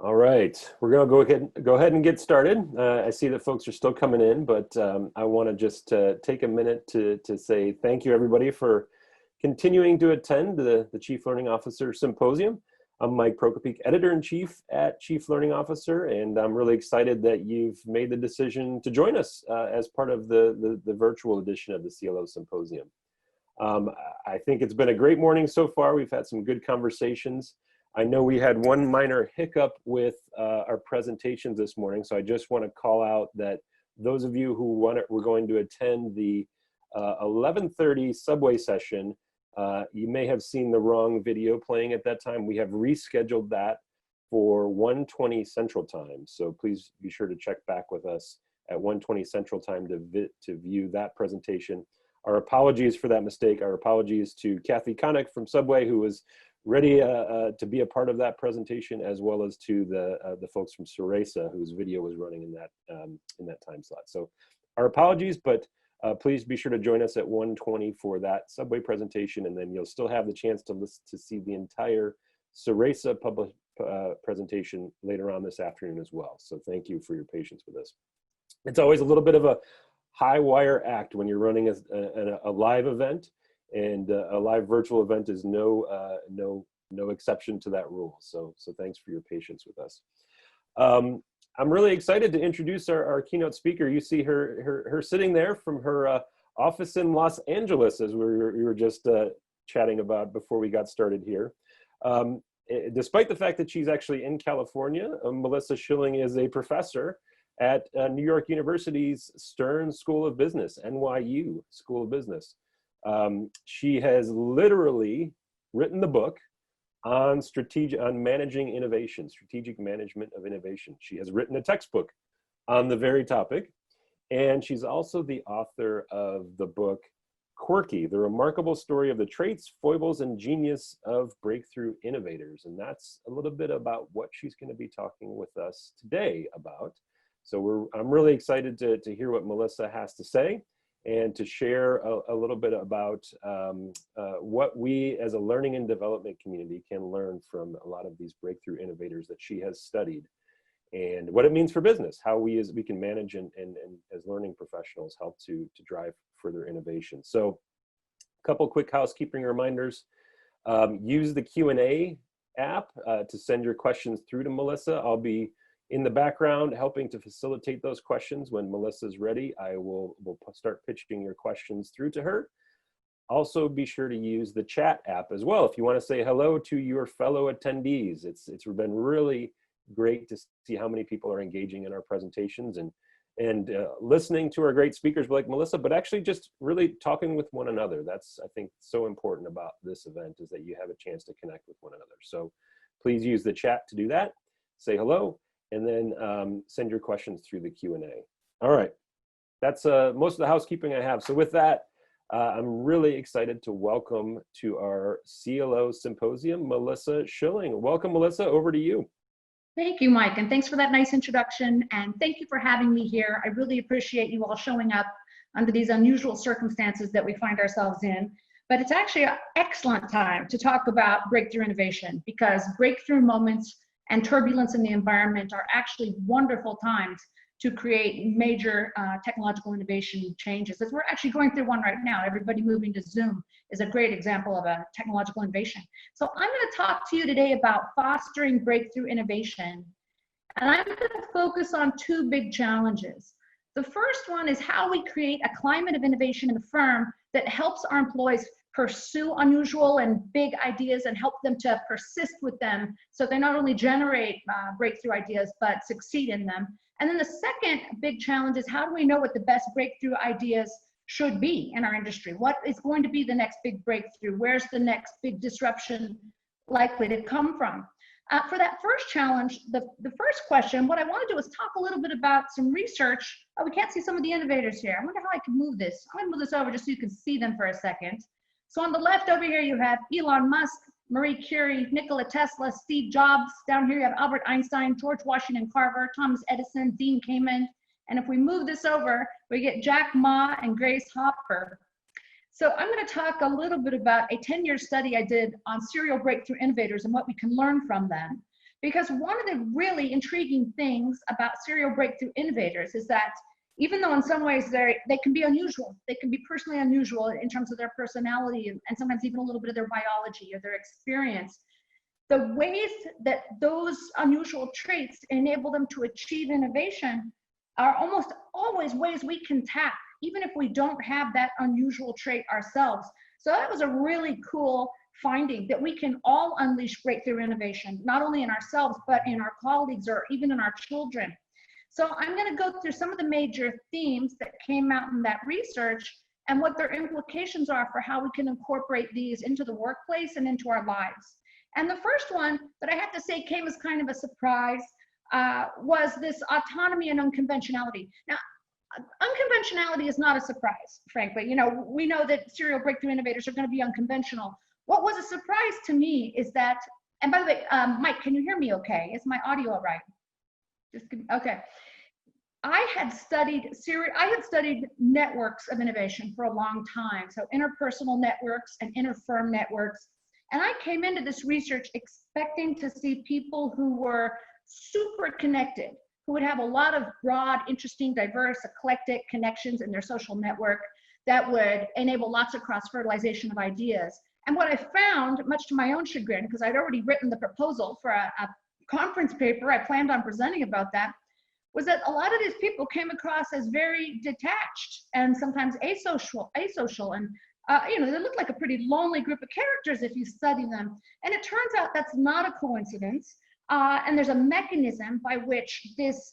All right, we're going to go ahead and get started. I see that folks are still coming in, but I want to just take a minute to say thank you, everybody, for continuing to attend the Chief Learning Officer Symposium. I'm Mike Prokopik, Editor-in-Chief at Chief Learning Officer, and I'm really excited that you've made the decision to join us as part of the virtual edition of the CLO Symposium. I think it's been a great morning so far. We've had some good conversations. I know we had one minor hiccup with our presentations this morning, so I just want to call out that those of you who were going to attend the 11:30 subway session, you may have seen the wrong video playing at that time. We have rescheduled that for 1:20 Central Time, so please be sure to check back with us at 1:20 Central Time to view that presentation. Our apologies for that mistake. Our apologies to Kathy Connick from Subway, who was ready to be a part of that presentation, as well as to the folks from Suresa, whose video was running in that time slot. So our apologies, but please be sure to join us at 1:20 for that Subway presentation, and then you'll still have the chance to see the entire Suresa public presentation later on this afternoon as well. So thank you for your patience with us. It's always a little bit of a high wire act when you're running a live event. And a live virtual event is no exception to that rule. So thanks for your patience with us. I'm really excited to introduce our keynote speaker. You see her sitting there from her office in Los Angeles, as we were just chatting about before we got started here. Despite the fact that she's actually in California, Melissa Schilling is a professor at New York University's Stern School of Business, NYU School of Business. She has literally written the book on managing innovation, strategic management of innovation. She has written a textbook on the very topic, and she's also the author of the book Quirky, the remarkable story of the traits, foibles, and genius of breakthrough innovators. And that's a little bit about what she's going to be talking with us today about. So I'm really excited to hear what Melissa has to say, and to share a little bit about what we as a learning and development community can learn from a lot of these breakthrough innovators that she has studied, and what it means for business, how we can manage and as learning professionals help to drive further innovation. So a couple quick housekeeping reminders. Use the Q&A app to send your questions through to Melissa. I'll be in the background helping to facilitate those questions. When Melissa's ready, we'll start pitching your questions through to her. Also, be sure to use the chat app as well if you want to say hello to your fellow attendees. It's been really great to see how many people are engaging in our presentations and listening to our great speakers like Melissa, but actually just really talking with one another. That's, I think, so important about this event, is that you have a chance to connect with one another. So please use the chat to do that. Say hello, and then send your questions through the Q&A. All right, that's most of the housekeeping I have. So with that, I'm really excited to welcome to our CLO Symposium, Melissa Schilling. Welcome, Melissa, over to you. Thank you, Mike, and thanks for that nice introduction, and thank you for having me here. I really appreciate you all showing up under these unusual circumstances that we find ourselves in. But it's actually an excellent time to talk about breakthrough innovation, because breakthrough moments and turbulence in the environment are actually wonderful times to create major technological innovation changes, as we're actually going through one right now. Everybody moving to Zoom is a great example of a technological innovation. So I'm going to talk to you today about fostering breakthrough innovation, and I'm going to focus on two big challenges. The first one is how we create a climate of innovation in the firm that helps our employees pursue unusual and big ideas and help them to persist with them, so they not only generate breakthrough ideas but succeed in them. And then the second big challenge is, how do we know what the best breakthrough ideas should be in our industry? What is going to be the next big breakthrough? Where's the next big disruption likely to come from? For that first challenge, the first question, what I want to do is talk a little bit about some research. Oh, we can't see some of the innovators here. I wonder how I can move this. I'm going to move this over just so you can see them for a second. So on the left over here, you have Elon Musk, Marie Curie, Nikola Tesla, Steve Jobs. Down here, you have Albert Einstein, George Washington Carver, Thomas Edison, Dean Kamen. And if we move this over, we get Jack Ma and Grace Hopper. So I'm going to talk a little bit about a 10-year study I did on serial breakthrough innovators and what we can learn from them. Because one of the really intriguing things about serial breakthrough innovators is that even though in some ways they can be unusual, they can be personally unusual in terms of their personality and sometimes even a little bit of their biology or their experience, the ways that those unusual traits enable them to achieve innovation are almost always ways we can tap, even if we don't have that unusual trait ourselves. So that was a really cool finding, that we can all unleash breakthrough innovation, not only in ourselves, but in our colleagues or even in our children. So I'm going to go through some of the major themes that came out in that research and what their implications are for how we can incorporate these into the workplace and into our lives. And the first one that I have to say came as kind of a surprise was this autonomy and unconventionality. Now, unconventionality is not a surprise, frankly. You know, we know that serial breakthrough innovators are going to be unconventional. What was a surprise to me is that, and by the way, Mike, can you hear me okay? Is my audio all right? Okay. I had studied networks of innovation for a long time. So interpersonal networks and inter-firm networks. And I came into this research expecting to see people who were super connected, who would have a lot of broad, interesting, diverse, eclectic connections in their social network that would enable lots of cross-fertilization of ideas. And what I found, much to my own chagrin, because I'd already written the proposal for a conference paper I planned on presenting about that, was that a lot of these people came across as very detached and sometimes asocial, and you know, they look like a pretty lonely group of characters if you study them. And it turns out that's not a coincidence. And there's a mechanism by which this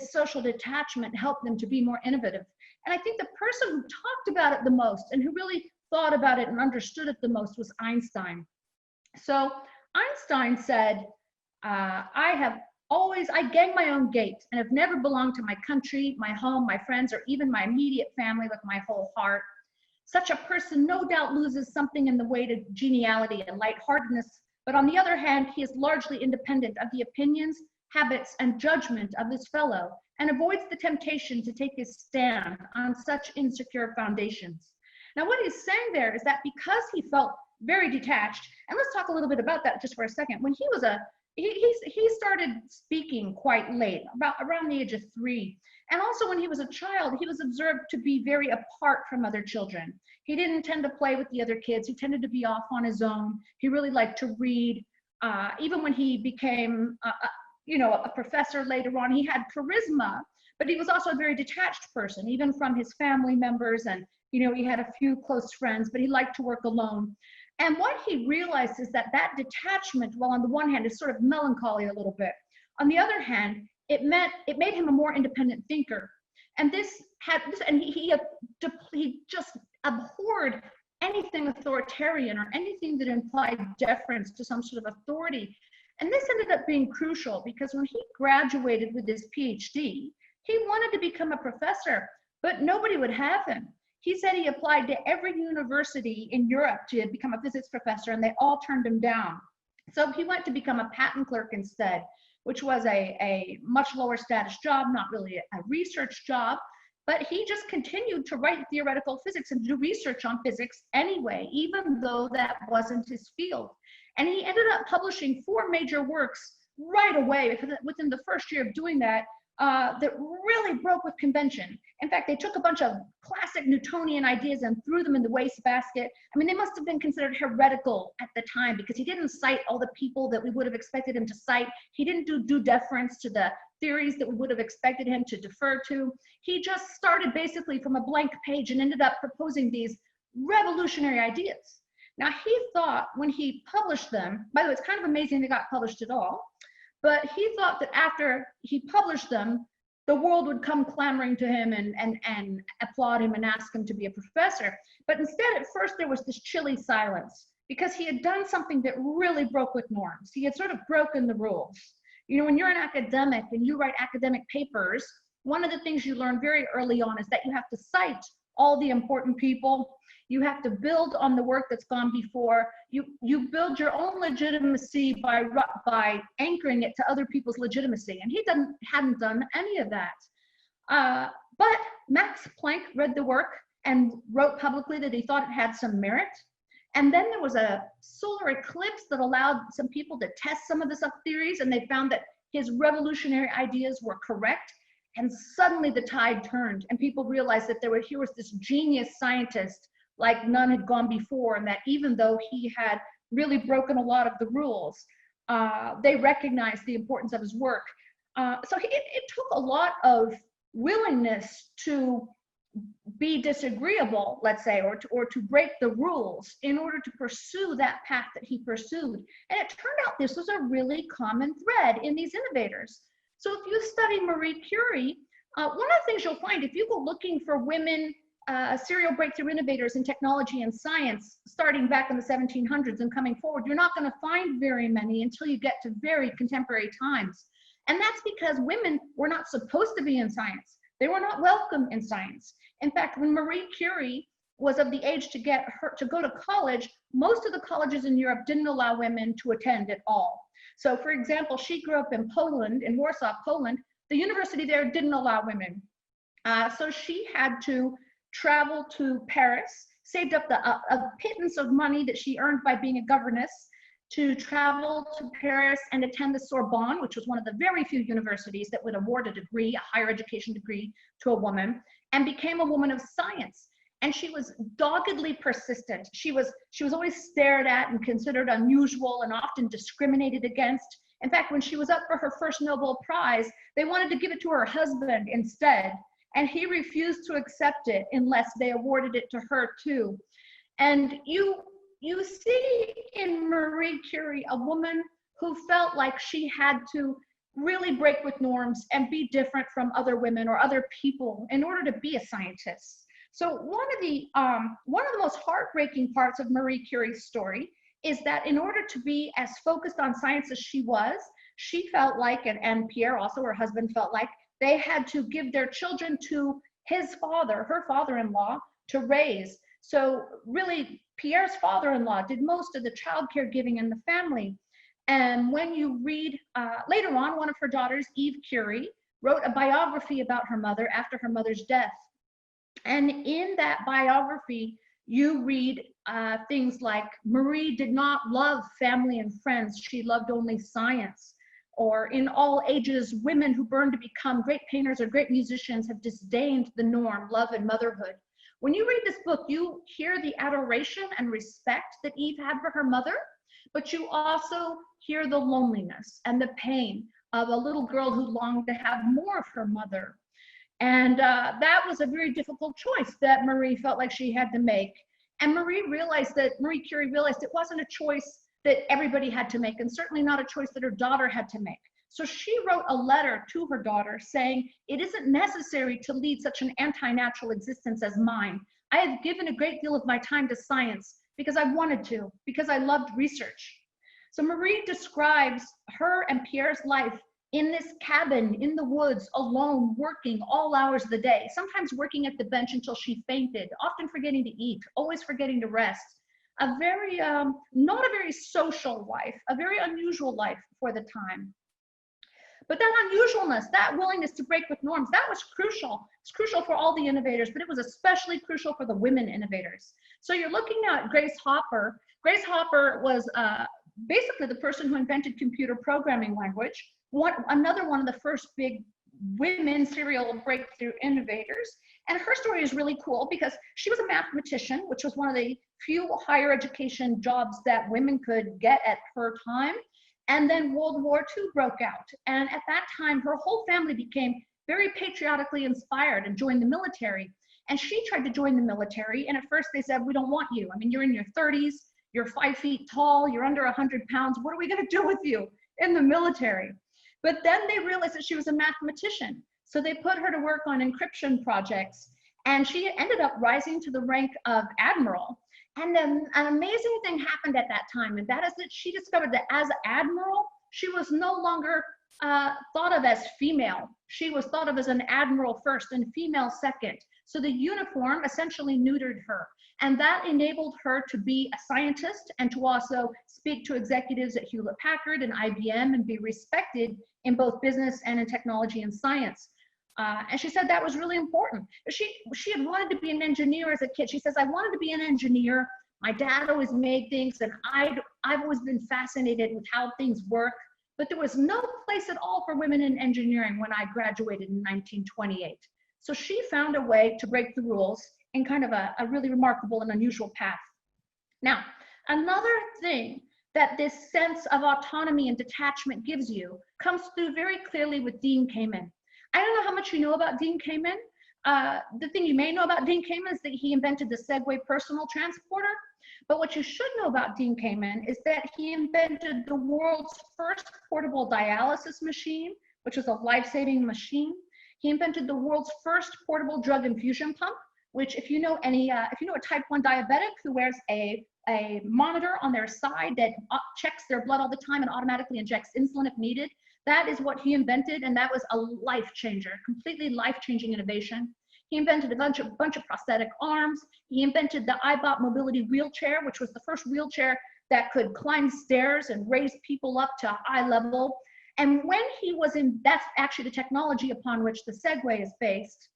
social detachment helped them to be more innovative. And I think the person who talked about it the most and who really thought about it and understood it the most was Einstein. So Einstein said, I gang my own gait and have never belonged to my country, my home, my friends, or even my immediate family with my whole heart. Such a person no doubt loses something in the way to geniality and lightheartedness, but on the other hand, he is largely independent of the opinions, habits, and judgment of his fellow, and avoids the temptation to take his stand on such insecure foundations. Now, what he's saying there is that because he felt very detached, and let's talk a little bit about that just for a second. When he was he started speaking quite late, around the age of 3. And also when he was a child, he was observed to be very apart from other children. He didn't tend to play with the other kids. He tended to be off on his own. He really liked to read. Even when he became, you know, a professor later on, he had charisma, but he was also a very detached person, even from his family members. And, you know, he had a few close friends, but he liked to work alone. And what he realized is that that detachment, well, on the one hand, is sort of melancholy a little bit. On the other hand, it made him a more independent thinker. And he just abhorred anything authoritarian or anything that implied deference to some sort of authority. And this ended up being crucial because when he graduated with his PhD, he wanted to become a professor, but nobody would have him. He said he applied to every university in Europe to become a physics professor, and they all turned him down. So he went to become a patent clerk instead, which was a much lower status job, not really a research job, but he just continued to write theoretical physics and do research on physics anyway, even though that wasn't his field. And he ended up publishing 4 major works right away, because within the first year of doing that, that really broke with convention. In fact, they took a bunch of classic Newtonian ideas and threw them in the wastebasket. I mean, they must have been considered heretical at the time because he didn't cite all the people that we would have expected him to cite. He didn't do deference to the theories that we would have expected him to defer to. He just started basically from a blank page and ended up proposing these revolutionary ideas. Now, he thought when he published them, by the way, it's kind of amazing they got published at all, but he thought that after he published them, the world would come clamoring to him and applaud him and ask him to be a professor. But instead, at first, there was this chilly silence because he had done something that really broke with norms. He had sort of broken the rules. You know, when you're an academic and you write academic papers, one of the things you learn very early on is that you have to cite all the important people. You have to build on the work that's gone before. You build your own legitimacy by anchoring it to other people's legitimacy. And he hadn't done any of that. But Max Planck read the work and wrote publicly that he thought it had some merit. And then there was a solar eclipse that allowed some people to test some of the theories, and they found that his revolutionary ideas were correct. And suddenly the tide turned, and people realized that here was this genius scientist like none had gone before, and that even though he had really broken a lot of the rules, they recognized the importance of his work. So it took a lot of willingness to be disagreeable, let's say, or to break the rules in order to pursue that path that he pursued. And it turned out this was a really common thread in these innovators. So if you study Marie Curie, one of the things you'll find if you go looking for women serial breakthrough innovators in technology and science, starting back in the 1700s and coming forward, you're not going to find very many until you get to very contemporary times. And that's because women were not supposed to be in science. They were not welcome in science. In fact, when Marie Curie was of the age to go to college, most of the colleges in Europe didn't allow women to attend at all. So for example, she grew up in Poland, in Warsaw, Poland. The university there didn't allow women. So she had to travel to Paris, saved up a pittance of money that she earned by being a governess to travel to Paris and attend the Sorbonne, which was one of the very few universities that would award a degree, a higher education degree, to a woman, and became a woman of science. And she was doggedly persistent. She was always stared at and considered unusual and often discriminated against. In fact, when she was up for her first Nobel Prize, they wanted to give it to her husband instead. And he refused to accept it unless they awarded it to her too. And you see in Marie Curie a woman who felt like she had to really break with norms and be different from other women or other people in order to be a scientist. So one of the most heartbreaking parts of Marie Curie's story is that in order to be as focused on science as she was, she felt like, and Pierre also, her husband, felt like they had to give their children to his father, her father-in-law, to raise. So really, Pierre's father-in-law did most of the child care giving in the family. And when you read later on, one of her daughters, Eve Curie, wrote a biography about her mother after her mother's death. And in that biography, you read things like, Marie did not love family and friends. She loved only science. Or in all ages, women who burn to become great painters or great musicians have disdained the norm, love and motherhood. When you read this book, you hear the adoration and respect that Eve had for her mother, but you also hear the loneliness and the pain of a little girl who longed to have more of her mother. And that was a very difficult choice that Marie felt like she had to make. And Marie Curie realized it wasn't a choice that everybody had to make, and certainly not a choice that her daughter had to make. So she wrote a letter to her daughter saying, it isn't necessary to lead such an anti-natural existence as mine. I have given a great deal of my time to science because I wanted to, because I loved research. So Marie describes her and Pierre's life in this cabin in the woods, alone, working all hours of the day, sometimes working at the bench until she fainted, often forgetting to eat, always forgetting to rest. A very, not a very social life, a very unusual life for the time. But that unusualness, that willingness to break with norms, that was crucial. It's crucial for all the innovators, but it was especially crucial for the women innovators. So you're looking at Grace Hopper. Grace Hopper was basically the person who invented computer programming language, another one of the first big women serial breakthrough innovators. And her story is really cool because she was a mathematician, which was one of the few higher education jobs that women could get at her time. And then World War II broke out. And at that time, her whole family became very patriotically inspired and joined the military. And she tried to join the military. And at first they said, we don't want you. I mean, you're in your 30s, you're 5 feet tall, you're under 100 pounds. What are we going to do with you in the military? But then they realized that she was a mathematician. So they put her to work on encryption projects. And she ended up rising to the rank of admiral. And then an amazing thing happened at that time, and that is that she discovered that as admiral, she was no longer thought of as female. She was thought of as an admiral first and female second. So the uniform essentially neutered her. And that enabled her to be a scientist and to also speak to executives at Hewlett-Packard and IBM and be respected in both business and in technology and science. And she said that was really important. She had wanted to be an engineer as a kid. She says, I wanted to be an engineer. My dad always made things, and I've always been fascinated with how things work. But there was no place at all for women in engineering when I graduated in 1928. So she found a way to break the rules in kind of a really remarkable and unusual path. Now, another thing that this sense of autonomy and detachment gives you comes through very clearly with Dean Kamen. I don't know how much you know about Dean Kamen. The thing you may know about Dean Kamen is that he invented the Segway personal transporter. But what you should know about Dean Kamen is that he invented the world's first portable dialysis machine, which was a life-saving machine. He invented the world's first portable drug infusion pump, which if you know a type 1 diabetic who wears a monitor on their side that checks their blood all the time and automatically injects insulin if needed, that is what he invented, and that was a life changer, completely life-changing innovation. He invented a bunch of prosthetic arms. He invented the iBot mobility wheelchair, which was the first wheelchair that could climb stairs and raise people up to eye level. And when he was that's actually the technology upon which the Segway is based.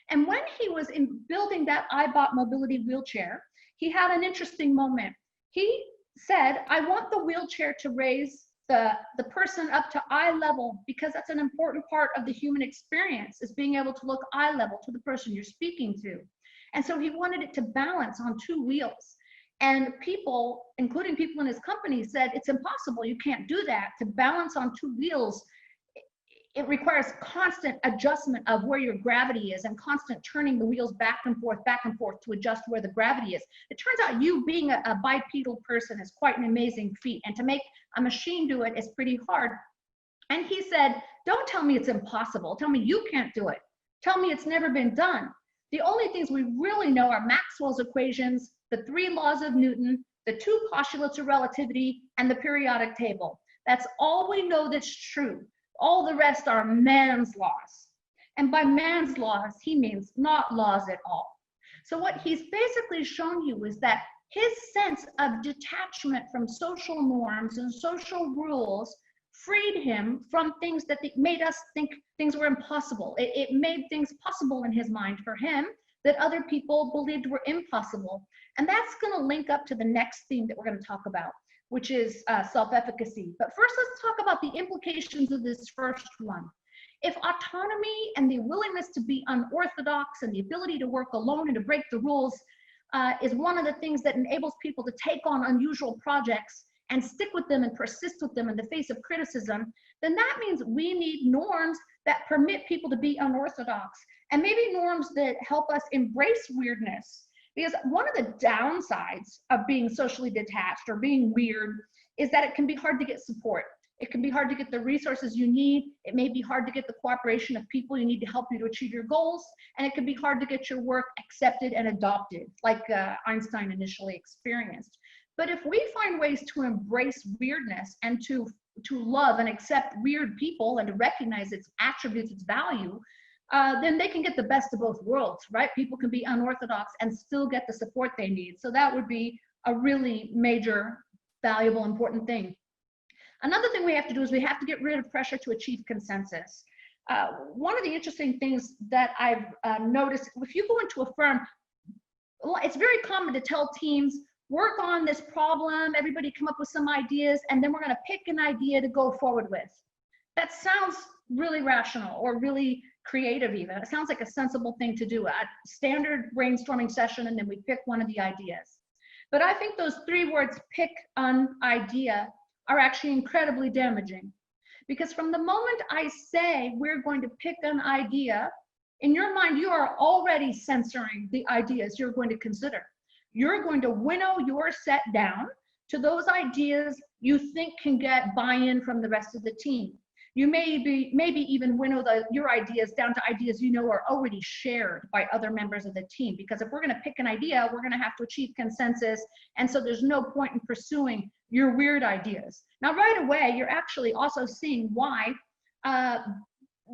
And when he was building that iBot mobility wheelchair, he had an interesting moment. He said, I want the wheelchair to raise the person up to eye level, because that's an important part of the human experience, is being able to look eye level to the person you're speaking to. And so he wanted it to balance on 2 wheels. And people, including people in his company, said, it's impossible, you can't do that. To balance on 2 wheels, it requires constant adjustment of where your gravity is and constant turning the wheels back and forth to adjust where the gravity is. It turns out you being a bipedal person is quite an amazing feat, and to make a machine do it is pretty hard. And he said, don't tell me it's impossible. Tell me you can't do it. Tell me it's never been done. The only things we really know are Maxwell's equations, the 3 laws of Newton, the 2 postulates of relativity, and the periodic table. That's all we know that's true. All the rest are man's laws. And by man's laws, he means not laws at all. So what he's basically shown you is that his sense of detachment from social norms and social rules freed him from things that made us think things were impossible. It made things possible in his mind for him that other people believed were impossible. And that's going to link up to the next theme that we're going to talk about, which is self-efficacy. But first, let's talk about the implications of this first one. If autonomy and the willingness to be unorthodox and the ability to work alone and to break the rules is one of the things that enables people to take on unusual projects and stick with them and persist with them in the face of criticism, then that means we need norms that permit people to be unorthodox, and maybe norms that help us embrace weirdness. Because one of the downsides of being socially detached or being weird is that it can be hard to get support. It can be hard to get the resources you need. It may be hard to get the cooperation of people you need to help you to achieve your goals. And it can be hard to get your work accepted and adopted, like Einstein initially experienced. But if we find ways to embrace weirdness and to love and accept weird people and to recognize its attributes, its value, then they can get the best of both worlds, right? People can be unorthodox and still get the support they need. So that would be a really major, valuable, important thing. Another thing we have to do is we have to get rid of pressure to achieve consensus. One of the interesting things that I've noticed, if you go into a firm, it's very common to tell teams, work on this problem, everybody come up with some ideas, and then we're going to pick an idea to go forward with. That sounds really rational or really creative even. It sounds like a sensible thing to do, a standard brainstorming session, and then we pick one of the ideas. But I think those 3 words, pick an idea, are actually incredibly damaging. Because from the moment I say we're going to pick an idea, in your mind, you are already censoring the ideas you're going to consider. You're going to winnow your set down to those ideas you think can get buy-in from the rest of the team. You maybe even winnow your ideas down to ideas you know are already shared by other members of the team. Because if we're going to pick an idea, we're going to have to achieve consensus. And so there's no point in pursuing your weird ideas. Now, right away, you're actually also seeing why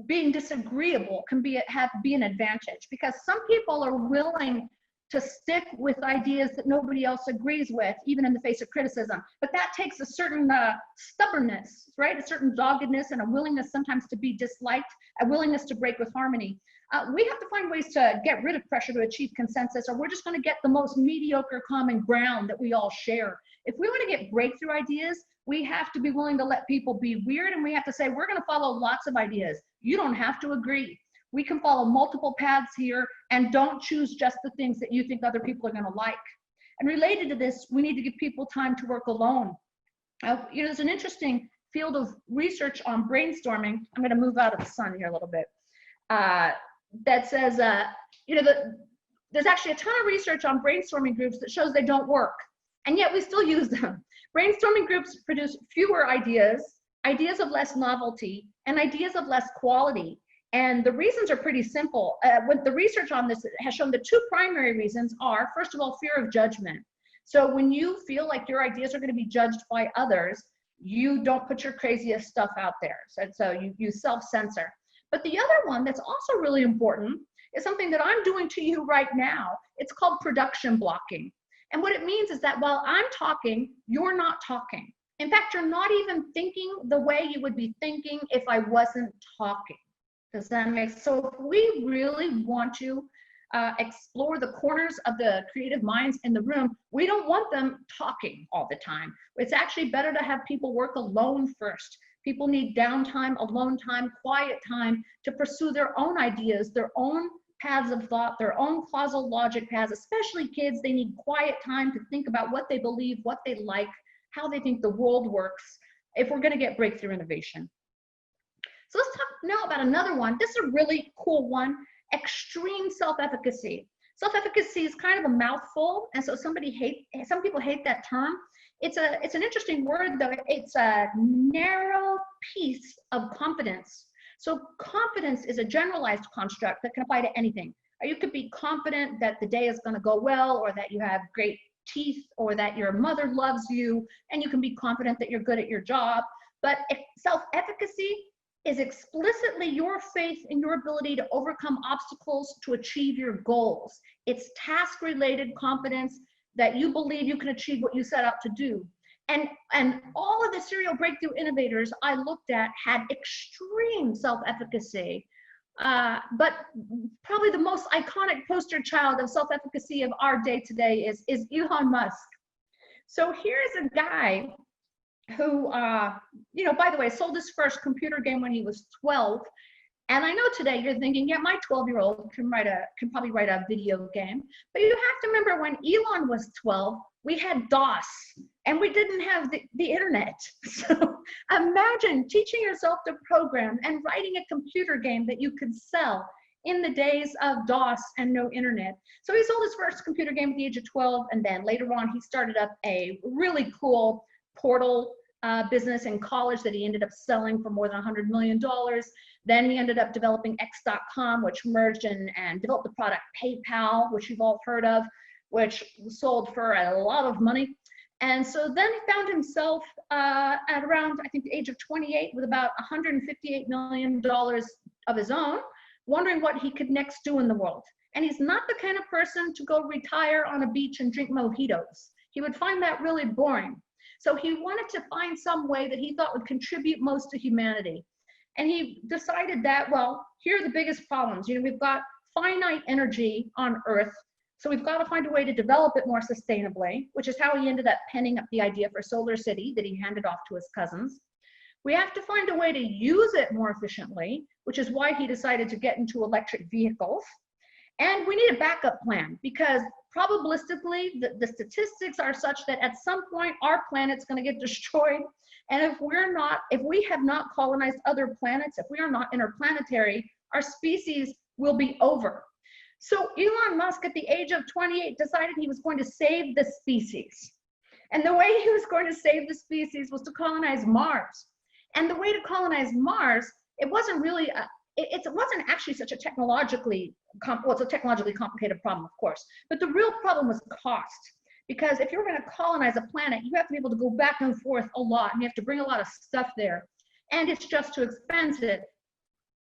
being disagreeable can be an advantage. Because some people are willing to stick with ideas that nobody else agrees with, even in the face of criticism. But that takes a certain stubbornness, right? A certain doggedness and a willingness sometimes to be disliked, a willingness to break with harmony. We have to find ways to get rid of pressure to achieve consensus, or we're just going to get the most mediocre common ground that we all share. If we want to get breakthrough ideas, we have to be willing to let people be weird, and we have to say, we're going to follow lots of ideas. You don't have to agree. We can follow multiple paths here, and don't choose just the things that you think other people are going to like. And related to this, we need to give people time to work alone. There's an interesting field of research on brainstorming. I'm going to move out of the sun here a little bit. That says, there's actually a ton of research on brainstorming groups that shows they don't work, and yet we still use them. Brainstorming groups produce fewer ideas, ideas of less novelty, and ideas of less quality. And the reasons are pretty simple. What the research on this has shown, the two primary reasons are, first of all, fear of judgment. So when you feel like your ideas are going to be judged by others, you don't put your craziest stuff out there. So you self-censor. But the other one that's also really important is something that I'm doing to you right now. It's called production blocking. And what it means is that while I'm talking, you're not talking. In fact, you're not even thinking the way you would be thinking if I wasn't talking. Does that make sense? So if we really want to explore the corners of the creative minds in the room, we don't want them talking all the time. It's actually better to have people work alone first. People need downtime, alone time, quiet time to pursue their own ideas, their own paths of thought, their own causal logic paths. Especially kids, they need quiet time to think about what they believe, what they like, how they think the world works, if we're going to get breakthrough innovation. So let's talk now about another one. This is a really cool one, extreme self-efficacy. Self-efficacy is kind of a mouthful, and so some people hate that term. It's an interesting word, though. It's a narrow piece of confidence. So confidence is a generalized construct that can apply to anything. You could be confident that the day is going to go well, or that you have great teeth, or that your mother loves you, and you can be confident that you're good at your job. But self-efficacy is explicitly your faith in your ability to overcome obstacles to achieve your goals. It's task-related confidence that you believe you can achieve what you set out to do. And all of the serial breakthrough innovators I looked at had extreme self-efficacy. But probably the most iconic poster child of self-efficacy of our day today is Elon Musk. So here's a guy who, by the way, sold his first computer game when he was 12. And I know today you're thinking, yeah, my 12-year-old can probably write a video game. But you have to remember, when Elon was 12, we had DOS, and we didn't have the internet. So imagine teaching yourself to program and writing a computer game that you could sell in the days of DOS and no internet. So he sold his first computer game at the age of 12, and then later on he started up a really cool portal business in college that he ended up selling for more than $100 million. Then he ended up developing X.com, which merged and developed the product PayPal, which you've all heard of, which sold for a lot of money. And so then he found himself at around, I think, the age of 28 with about $158 million of his own, wondering what he could next do in the world. And he's not the kind of person to go retire on a beach and drink mojitos. He would find that really boring. So he wanted to find some way that he thought would contribute most to humanity. And he decided that, well, here are the biggest problems. We've got finite energy on Earth, so we've got to find a way to develop it more sustainably, which is how he ended up penning up the idea for Solar City that he handed off to his cousins. We have to find a way to use it more efficiently, which is why he decided to get into electric vehicles. And we need a backup plan, because probabilistically, the statistics are such that at some point our planet's going to get destroyed. And if we have not colonized other planets, if we are not interplanetary, our species will be over. So Elon Musk, at the age of 28, decided he was going to save the species. And the way he was going to save the species was to colonize Mars. And the way to colonize Mars, it wasn't really it wasn't actually such a technologically complicated problem, of course, but the real problem was cost. Because if you're going to colonize a planet, you have to be able to go back and forth a lot, and you have to bring a lot of stuff there, and it's just too expensive.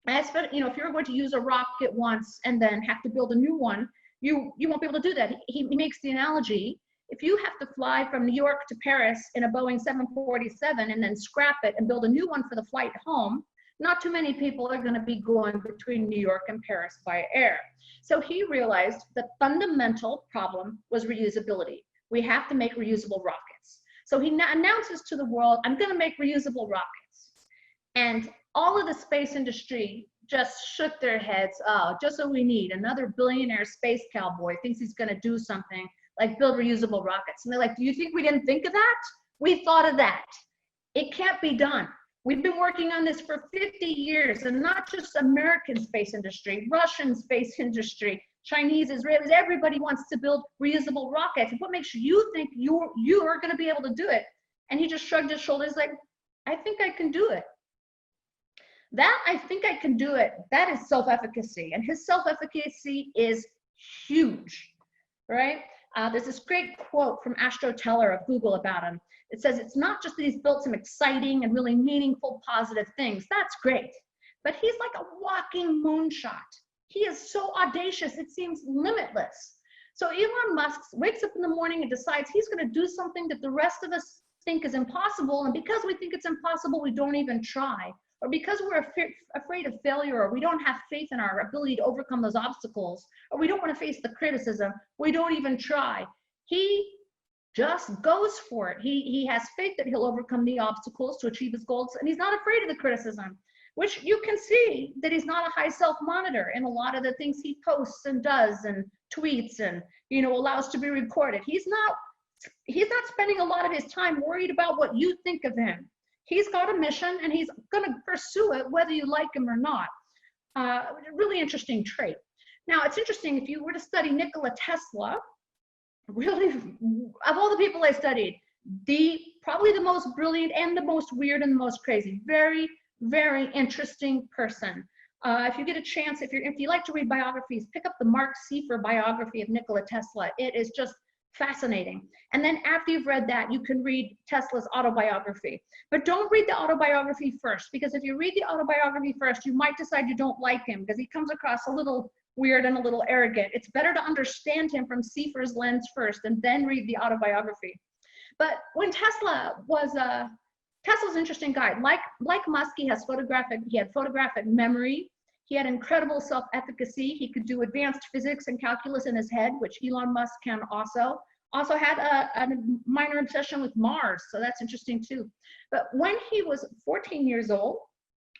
If you're going to use a rocket once and then have to build a new one, you won't be able to do that. He makes the analogy, if you have to fly from New York to Paris in a Boeing 747 and then scrap it and build a new one for the flight home, not too many people are going to be going between New York and Paris by air. So he realized the fundamental problem was reusability. We have to make reusable rockets. So he announces to the world, I'm going to make reusable rockets. And all of the space industry just shook their heads. Oh, just what we need. Another billionaire space cowboy thinks he's going to do something like build reusable rockets. And they're like, do you think we didn't think of that? We thought of that. It can't be done. We've been working on this for 50 years, and not just American space industry, Russian space industry, Chinese, Israelis, everybody wants to build reusable rockets. What makes you think you are going to be able to do it? And he just shrugged his shoulders like, I think I can do it. That I think I can do it, that is self-efficacy. And his self-efficacy is huge, right? There's this great quote from Astro Teller of Google about him. It says, it's not just that he's built some exciting and really meaningful, positive things. That's great. But he's like a walking moonshot. He is so audacious, it seems limitless. So Elon Musk wakes up in the morning and decides he's going to do something that the rest of us think is impossible. And because we think it's impossible, we don't even try. Or because we're afraid of failure, or we don't have faith in our ability to overcome those obstacles, or we don't want to face the criticism, we don't even try. He just goes for it. He has faith that he'll overcome the obstacles to achieve his goals, and he's not afraid of the criticism, which you can see that he's not a high self-monitor in a lot of the things he posts and does and tweets and, you know, allows to be recorded. He's not spending a lot of his time worried about what you think of him. He's got a mission and he's going to pursue it whether you like him or not. Really interesting trait. Now, it's interesting, if you were to study Nikola Tesla, really, of all the people I studied, probably the most brilliant and the most weird and the most crazy. Very, very interesting person. If you get a chance, if you like to read biographies, pick up the Mark Seifer biography of Nikola Tesla. It is just fascinating. And then after you've read that, you can read Tesla's autobiography. But don't read the autobiography first, because if you read the autobiography first, you might decide you don't like him because he comes across a little weird and a little arrogant. It's better to understand him from Seifer's lens first and then read the autobiography. But when Tesla's an interesting guy. Like Musk, he had photographic memory. He had incredible self-efficacy. He could do advanced physics and calculus in his head, which Elon Musk can also. Also had a minor obsession with Mars, so that's interesting too. But when he was 14 years old,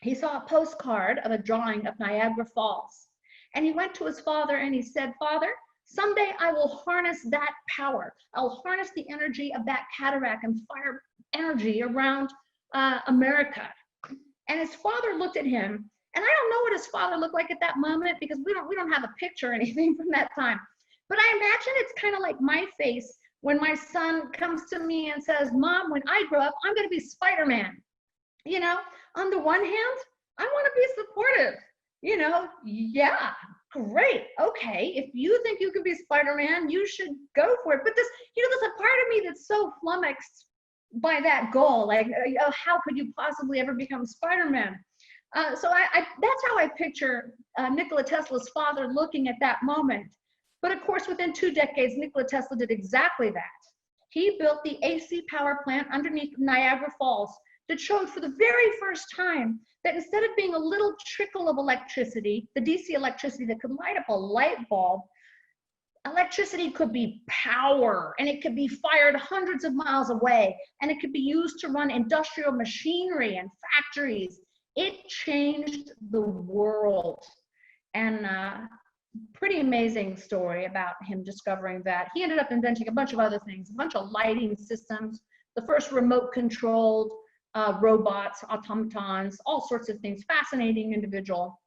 he saw a postcard of a drawing of Niagara Falls. And he went to his father and he said, Father, someday I will harness that power. I'll harness the energy of that cataract and fire energy around America. And his father looked at him, and I don't know what his father looked like at that moment because we don't have a picture or anything from that time. But I imagine it's kind of like my face when my son comes to me and says, Mom, when I grow up, I'm going to be Spider-Man. You know, on the one hand, I want to be supportive. You know, yeah, great. Okay, if you think you can be Spider-Man, you should go for it. But this, you know, there's a part of me that's so flummoxed by that goal. Like, how could you possibly ever become Spider-Man? So that's how I picture Nikola Tesla's father looking at that moment. But of course, within 2 decades, Nikola Tesla did exactly that. He built the AC power plant underneath Niagara Falls that showed for the very first time that instead of being a little trickle of electricity, the DC electricity that could light up a light bulb, electricity could be power, and it could be fired hundreds of miles away, and it could be used to run industrial machinery and factories. It changed the world. And pretty amazing story about him discovering that. He ended up inventing a bunch of other things, a bunch of lighting systems, the first remote controlled robots, automatons, all sorts of things. Fascinating individual.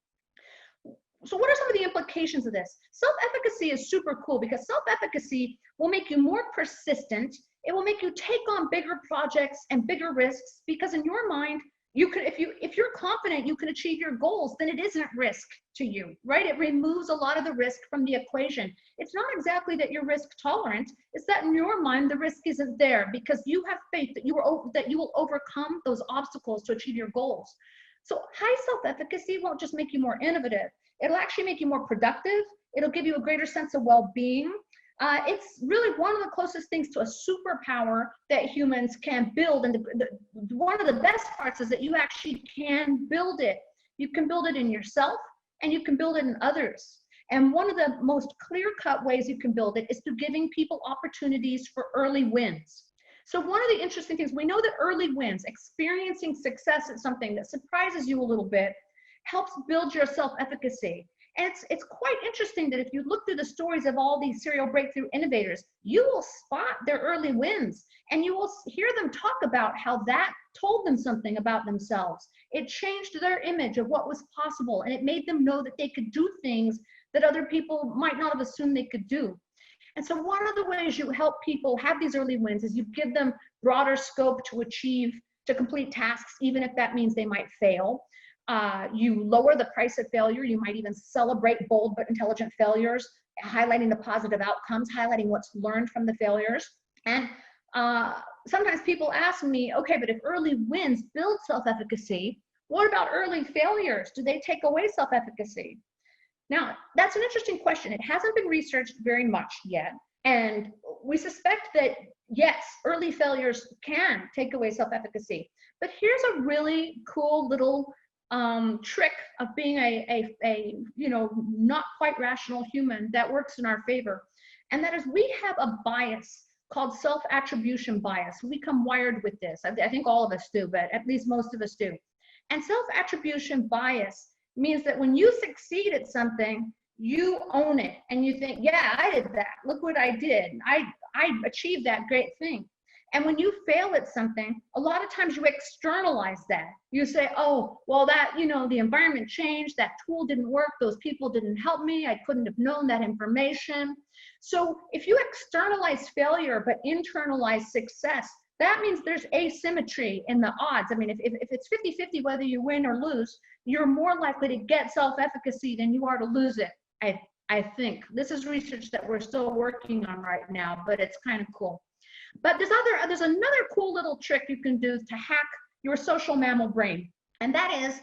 So what are some of the implications of this? Self-efficacy is super cool because self-efficacy will make you more persistent. It will make you take on bigger projects and bigger risks because in your mind, you could, if you're confident you can achieve your goals, then it isn't risk to you, right? It removes a lot of the risk from the equation. It's not exactly that you're risk tolerant. It's that in your mind, the risk isn't there because you have faith that you will overcome those obstacles to achieve your goals. So high self-efficacy won't just make you more innovative. It'll actually make you more productive. It'll give you a greater sense of well-being. It's really one of the closest things to a superpower that humans can build. And one of the best parts is that you actually can build it. You can build it in yourself, and you can build it in others. And one of the most clear-cut ways you can build it is through giving people opportunities for early wins. So one of the interesting things, we know that early wins, experiencing success at something that surprises you a little bit, helps build your self-efficacy. And it's quite interesting that if you look through the stories of all these serial breakthrough innovators, you will spot their early wins, and you will hear them talk about how that told them something about themselves. It changed their image of what was possible, and it made them know that they could do things that other people might not have assumed they could do. And so one of the ways you help people have these early wins is you give them broader scope to complete tasks, even if that means they might fail. You lower the price of failure. You might even celebrate bold but intelligent failures, highlighting the positive outcomes, highlighting what's learned from the failures. And sometimes people ask me, okay, but if early wins build self-efficacy, what about early failures? Do they take away self-efficacy? Now, that's an interesting question. It hasn't been researched very much yet. And we suspect that, yes, early failures can take away self-efficacy. But here's a really cool little trick of being a not quite rational human that works in our favor. And that is, we have a bias called self-attribution bias. We come wired with this. I think all of us do, but at least most of us do. And self-attribution bias means that when you succeed at something, you own it and you think, yeah, I did that. Look what I did. I achieved that great thing. And when you fail at something, a lot of times you externalize that. You say, oh, well, that, the environment changed, that tool didn't work, those people didn't help me, I couldn't have known that information. So if you externalize failure but internalize success, that means there's asymmetry in the odds. I mean, if it's 50-50 whether you win or lose, you're more likely to get self-efficacy than you are to lose it, I think. This is research that we're still working on right now, but it's kind of cool. But there's another cool little trick you can do to hack your social mammal brain. And that is,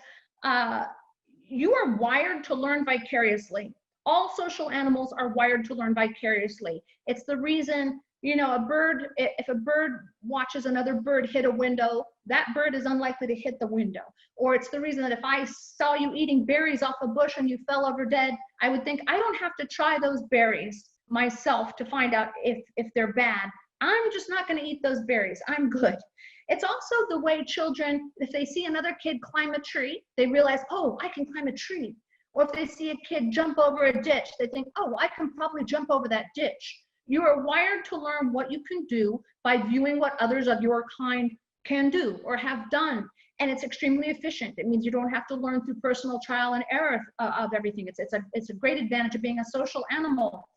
you are wired to learn vicariously. All social animals are wired to learn vicariously. It's the reason, if a bird watches another bird hit a window, that bird is unlikely to hit the window. Or it's the reason that if I saw you eating berries off a bush and you fell over dead, I would think, I don't have to try those berries myself to find out if they're bad. I'm just not going to eat those berries. I'm good. It's also the way children, if they see another kid climb a tree, they realize, oh, I can climb a tree. Or if they see a kid jump over a ditch, they think, oh, I can probably jump over that ditch. You are wired to learn what you can do by viewing what others of your kind can do or have done. And it's extremely efficient. It means you don't have to learn through personal trial and error of everything. It's a great advantage of being a social animal.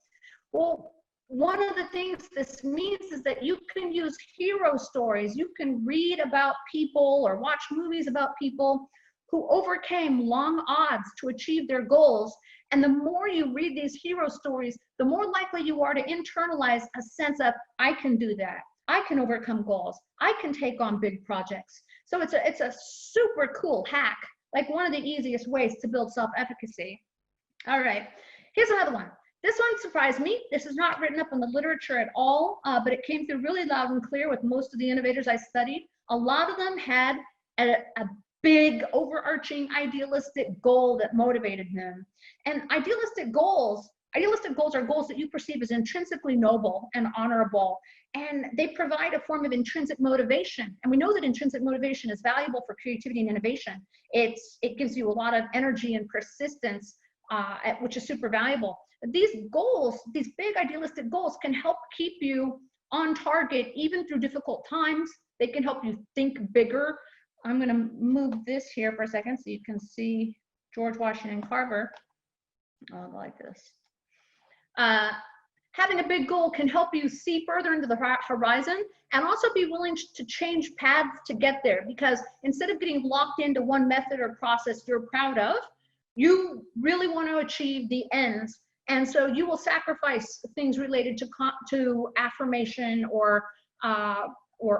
Well, one of the things this means is that you can use hero stories. You can read about people or watch movies about people who overcame long odds to achieve their goals. And the more you read these hero stories, the more likely you are to internalize a sense of, I can do that. I can overcome goals. I can take on big projects. So it's a super cool hack, like one of the easiest ways to build self-efficacy. All right, here's another one. This one surprised me. This is not written up in the literature at all, but it came through really loud and clear with most of the innovators I studied. A lot of them had a big, overarching, idealistic goal that motivated them. And idealistic goals are goals that you perceive as intrinsically noble and honorable, and they provide a form of intrinsic motivation. And we know that intrinsic motivation is valuable for creativity and innovation. It gives you a lot of energy and persistence, which is super valuable. These goals, these big idealistic goals, can help keep you on target even through difficult times. They can help you think bigger. I'm going to move this here for a second so you can see George Washington Carver. I'll go like this. Having a big goal can help you see further into the horizon and also be willing to change paths to get there, because instead of getting locked into one method or process you're proud of, you really want to achieve the ends. And so you will sacrifice things related to affirmation or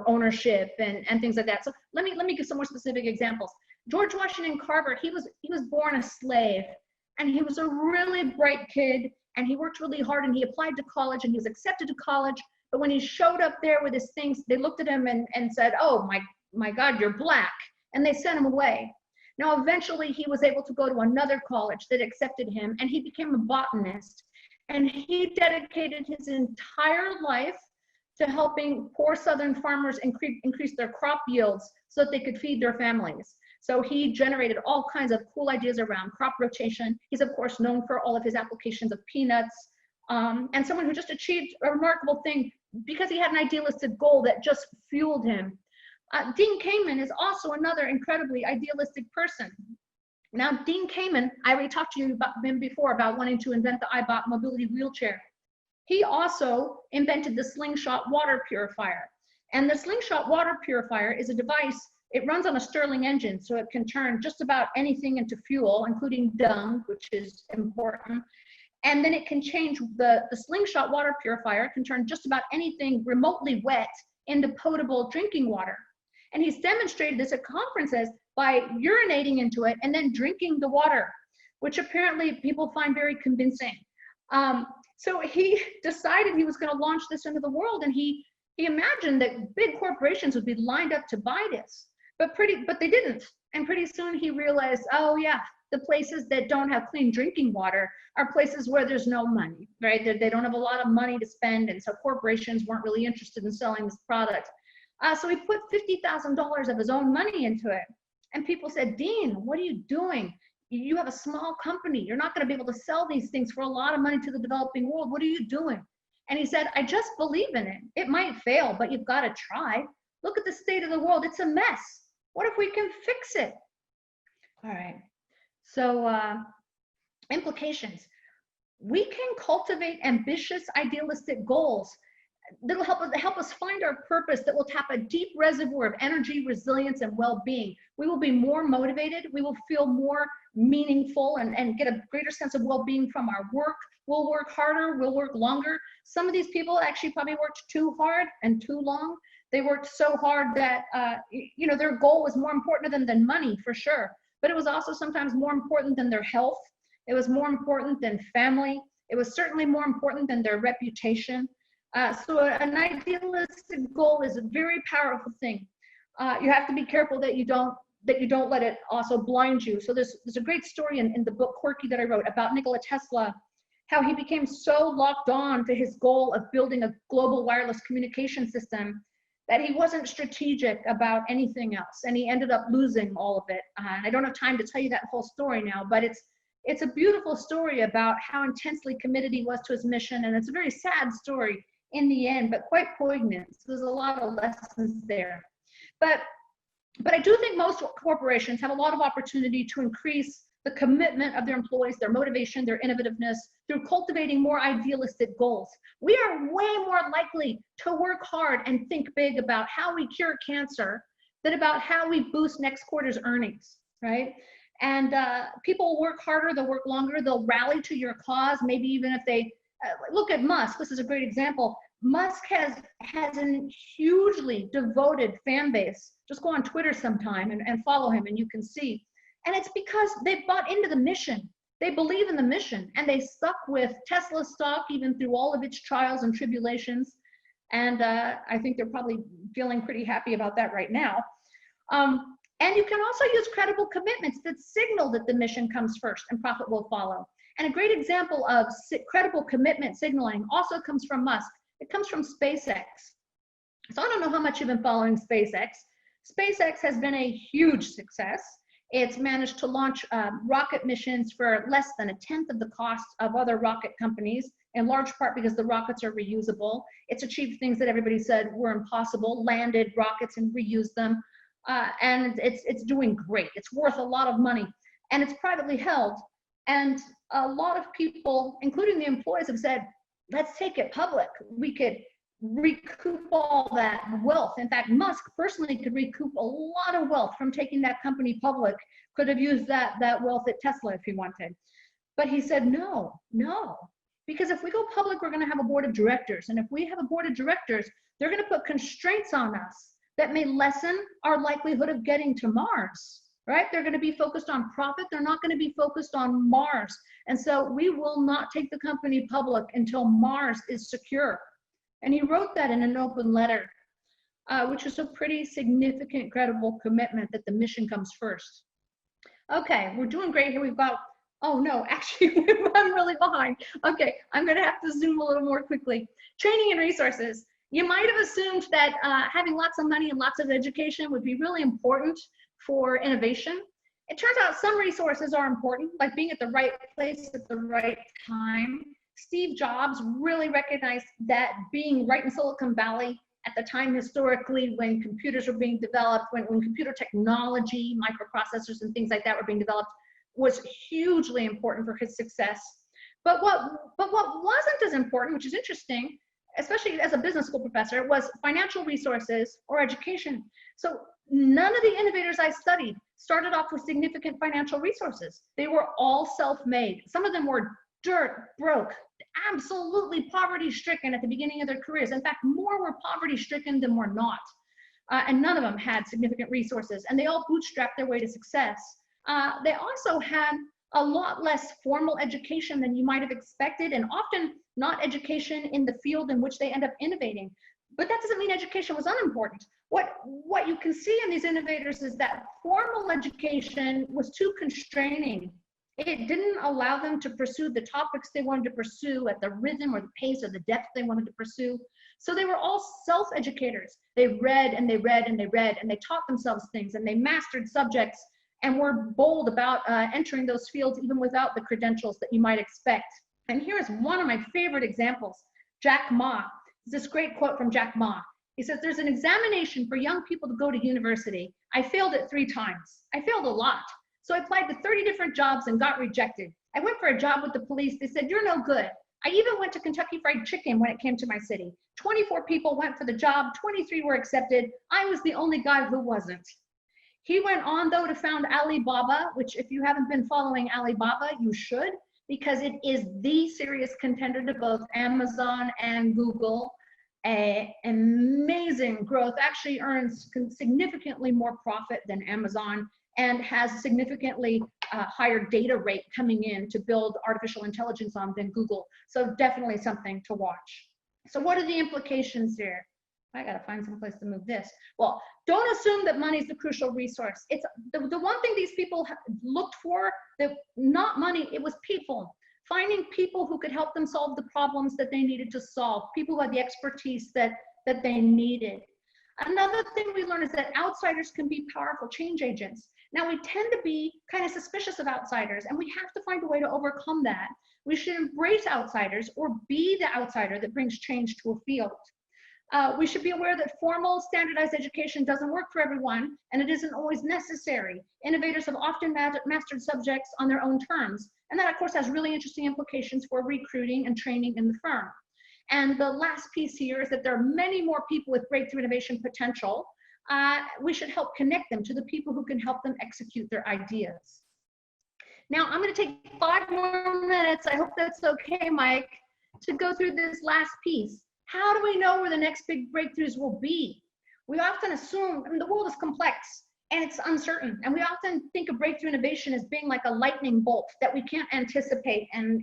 ownership and things like that. So let me give some more specific examples. George Washington Carver, he was born a slave, and he was a really bright kid, and he worked really hard, and he applied to college, and he was accepted to college. But when he showed up there with his things, they looked at him and said, oh my God, you're black. And they sent him away. Now, eventually he was able to go to another college that accepted him, and he became a botanist. And he dedicated his entire life to helping poor Southern farmers increase their crop yields so that they could feed their families. So he generated all kinds of cool ideas around crop rotation. He's of course known for all of his applications of peanuts, and someone who just achieved a remarkable thing because he had an idealistic goal that just fueled him. Dean Kamen is also another incredibly idealistic person. Now, Dean Kamen, I already talked to you about him before about wanting to invent the iBot mobility wheelchair. He also invented the slingshot water purifier. And the slingshot water purifier is a device, it runs on a Stirling engine, so it can turn just about anything into fuel, including dung, which is important. And then it can change, the slingshot water purifier can turn just about anything remotely wet into potable drinking water. And he's demonstrated this at conferences by urinating into it and then drinking the water, which apparently people find very convincing. So he decided he was going to launch this into the world, and he imagined that big corporations would be lined up to buy this, but they didn't. And pretty soon he realized, oh yeah, the places that don't have clean drinking water are places where there's no money, right? They don't have a lot of money to spend, and so corporations weren't really interested in selling this product. So he put $50,000 of his own money into it. And people said, Dean, what are you doing? You have a small company. You're not going to be able to sell these things for a lot of money to the developing world. What are you doing? And he said, I just believe in it. It might fail, but you've got to try. Look at the state of the world. It's a mess. What if we can fix it? All right. So implications. We can cultivate ambitious, idealistic goals that'll help us find our purpose, that will tap a deep reservoir of energy, resilience, and well-being. We will be more motivated. We will feel more meaningful and get a greater sense of well-being from our work. We'll work harder. We'll work longer. Some of these people actually probably worked too hard and too long. They worked so hard that their goal was more important than money, for sure. But it was also sometimes more important than their health. It was more important than family. It was certainly more important than their reputation. So an idealistic goal is a very powerful thing. You have to be careful that you don't let it also blind you. So there's a great story in the book Quirky that I wrote about Nikola Tesla, how he became so locked on to his goal of building a global wireless communication system that he wasn't strategic about anything else, and he ended up losing all of it. I don't have time to tell you that whole story now, but it's a beautiful story about how intensely committed he was to his mission, and it's a very sad story in the end, but quite poignant. So there's a lot of lessons there. But I do think most corporations have a lot of opportunity to increase the commitment of their employees, their motivation, their innovativeness through cultivating more idealistic goals. We are way more likely to work hard and think big about how we cure cancer than about how we boost next quarter's earnings, right? And people work harder, they'll work longer, they'll rally to your cause, maybe even if they look at Musk. This is a great example. Musk has a hugely devoted fan base. Just go on Twitter sometime and follow him, and you can see. And it's because they bought into the mission. They believe in the mission, and they stuck with Tesla stock even through all of its trials and tribulations. And I think they're probably feeling pretty happy about that right now. And you can also use credible commitments that signal that the mission comes first and profit will follow. And a great example of credible commitment signaling also comes from Musk. It comes from SpaceX. So I don't know how much you've been following SpaceX. SpaceX has been a huge success. It's managed to launch rocket missions for less than 1/10 of the cost of other rocket companies, in large part because the rockets are reusable. It's achieved things that everybody said were impossible, landed rockets and reused them. And it's doing great. It's worth a lot of money, and it's privately held. And a lot of people, including the employees, have said, let's take it public. We could recoup all that wealth. In fact, Musk personally could recoup a lot of wealth from taking that company public, could have used that wealth at Tesla if he wanted. But he said, no, because if we go public, we're going to have a board of directors. And if we have a board of directors, they're going to put constraints on us that may lessen our likelihood of getting to Mars. right? They're going to be focused on profit. They're not going to be focused on Mars. And so we will not take the company public until Mars is secure. And he wrote that in an open letter, which is a pretty significant, credible commitment that the mission comes first. Okay, we're doing great here. We've got, oh no, actually, I'm really behind. Okay, I'm going to have to zoom a little more quickly. Training and resources. You might have assumed that having lots of money and lots of education would be really important for innovation. It turns out some resources are important, like being at the right place at the right time. Steve Jobs really recognized that being right in Silicon Valley at the time historically when computers were being developed, when computer technology, microprocessors and things like that were being developed, was hugely important for his success. But what wasn't as important, which is interesting, especially as a business school professor, was financial resources or education. So none of the innovators I studied started off with significant financial resources. They were all self-made. Some of them were dirt broke, absolutely poverty-stricken at the beginning of their careers. In fact, more were poverty-stricken than were not. And none of them had significant resources. And they all bootstrapped their way to success. They also had a lot less formal education than you might have expected, and often not education in the field in which they end up innovating. But that doesn't mean education was unimportant. What you can see in these innovators is that formal education was too constraining. It didn't allow them to pursue the topics they wanted to pursue at the rhythm or the pace or the depth they wanted to pursue. So they were all self-educators. They read and they read and they read and they taught themselves things and they mastered subjects and were bold about entering those fields even without the credentials that you might expect. And here's one of my favorite examples, Jack Ma. This great quote from Jack Ma. He says, "There's an examination for young people to go to university. I failed it 3 times. I failed a lot. So I applied to 30 different jobs and got rejected. I went for a job with the police. They said, you're no good. I even went to Kentucky Fried Chicken when it came to my city. 24 people went for the job. 23 were accepted. I was the only guy who wasn't." He went on, though, to found Alibaba, which if you haven't been following Alibaba, you should, because it is the serious contender to both Amazon and Google. Amazing growth, actually earns significantly more profit than Amazon and has significantly higher data rate coming in to build artificial intelligence on than Google. So definitely something to watch. So what are the implications here? I gotta find some place to move this. Well, don't assume that money is the crucial resource. It's the one thing these people looked for, that not money, it was people. Finding people who could help them solve the problems that they needed to solve, people who had the expertise that they needed. Another thing we learned is that outsiders can be powerful change agents. Now, we tend to be kind of suspicious of outsiders, and we have to find a way to overcome that. We should embrace outsiders or be the outsider that brings change to a field. We should be aware that formal standardized education doesn't work for everyone, and it isn't always necessary. Innovators have often mastered subjects on their own terms, and that, of course, has really interesting implications for recruiting and training in the firm. And the last piece here is that there are many more people with breakthrough innovation potential. We should help connect them to the people who can help them execute their ideas. Now, I'm going to take 5 more minutes, I hope that's okay, Mike, to go through this last piece. How do we know where the next big breakthroughs will be? We often assume, I mean, the world is complex and it's uncertain, and we often think of breakthrough innovation as being like a lightning bolt that we can't anticipate, and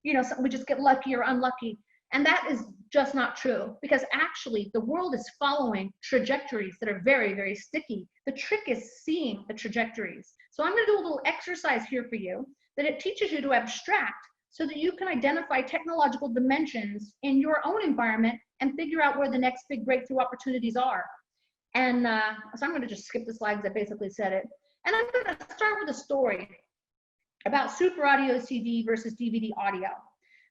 you know, we just get lucky or unlucky. And that is just not true, because actually the world is following trajectories that are very, very sticky. The trick is seeing the trajectories. So I'm going to do a little exercise here for you that it teaches you to abstract so that you can identify technological dimensions in your own environment and figure out where the next big breakthrough opportunities are. And so I'm going to just skip the slides. I basically said it. And I'm going to start with a story about Super Audio CD versus DVD audio.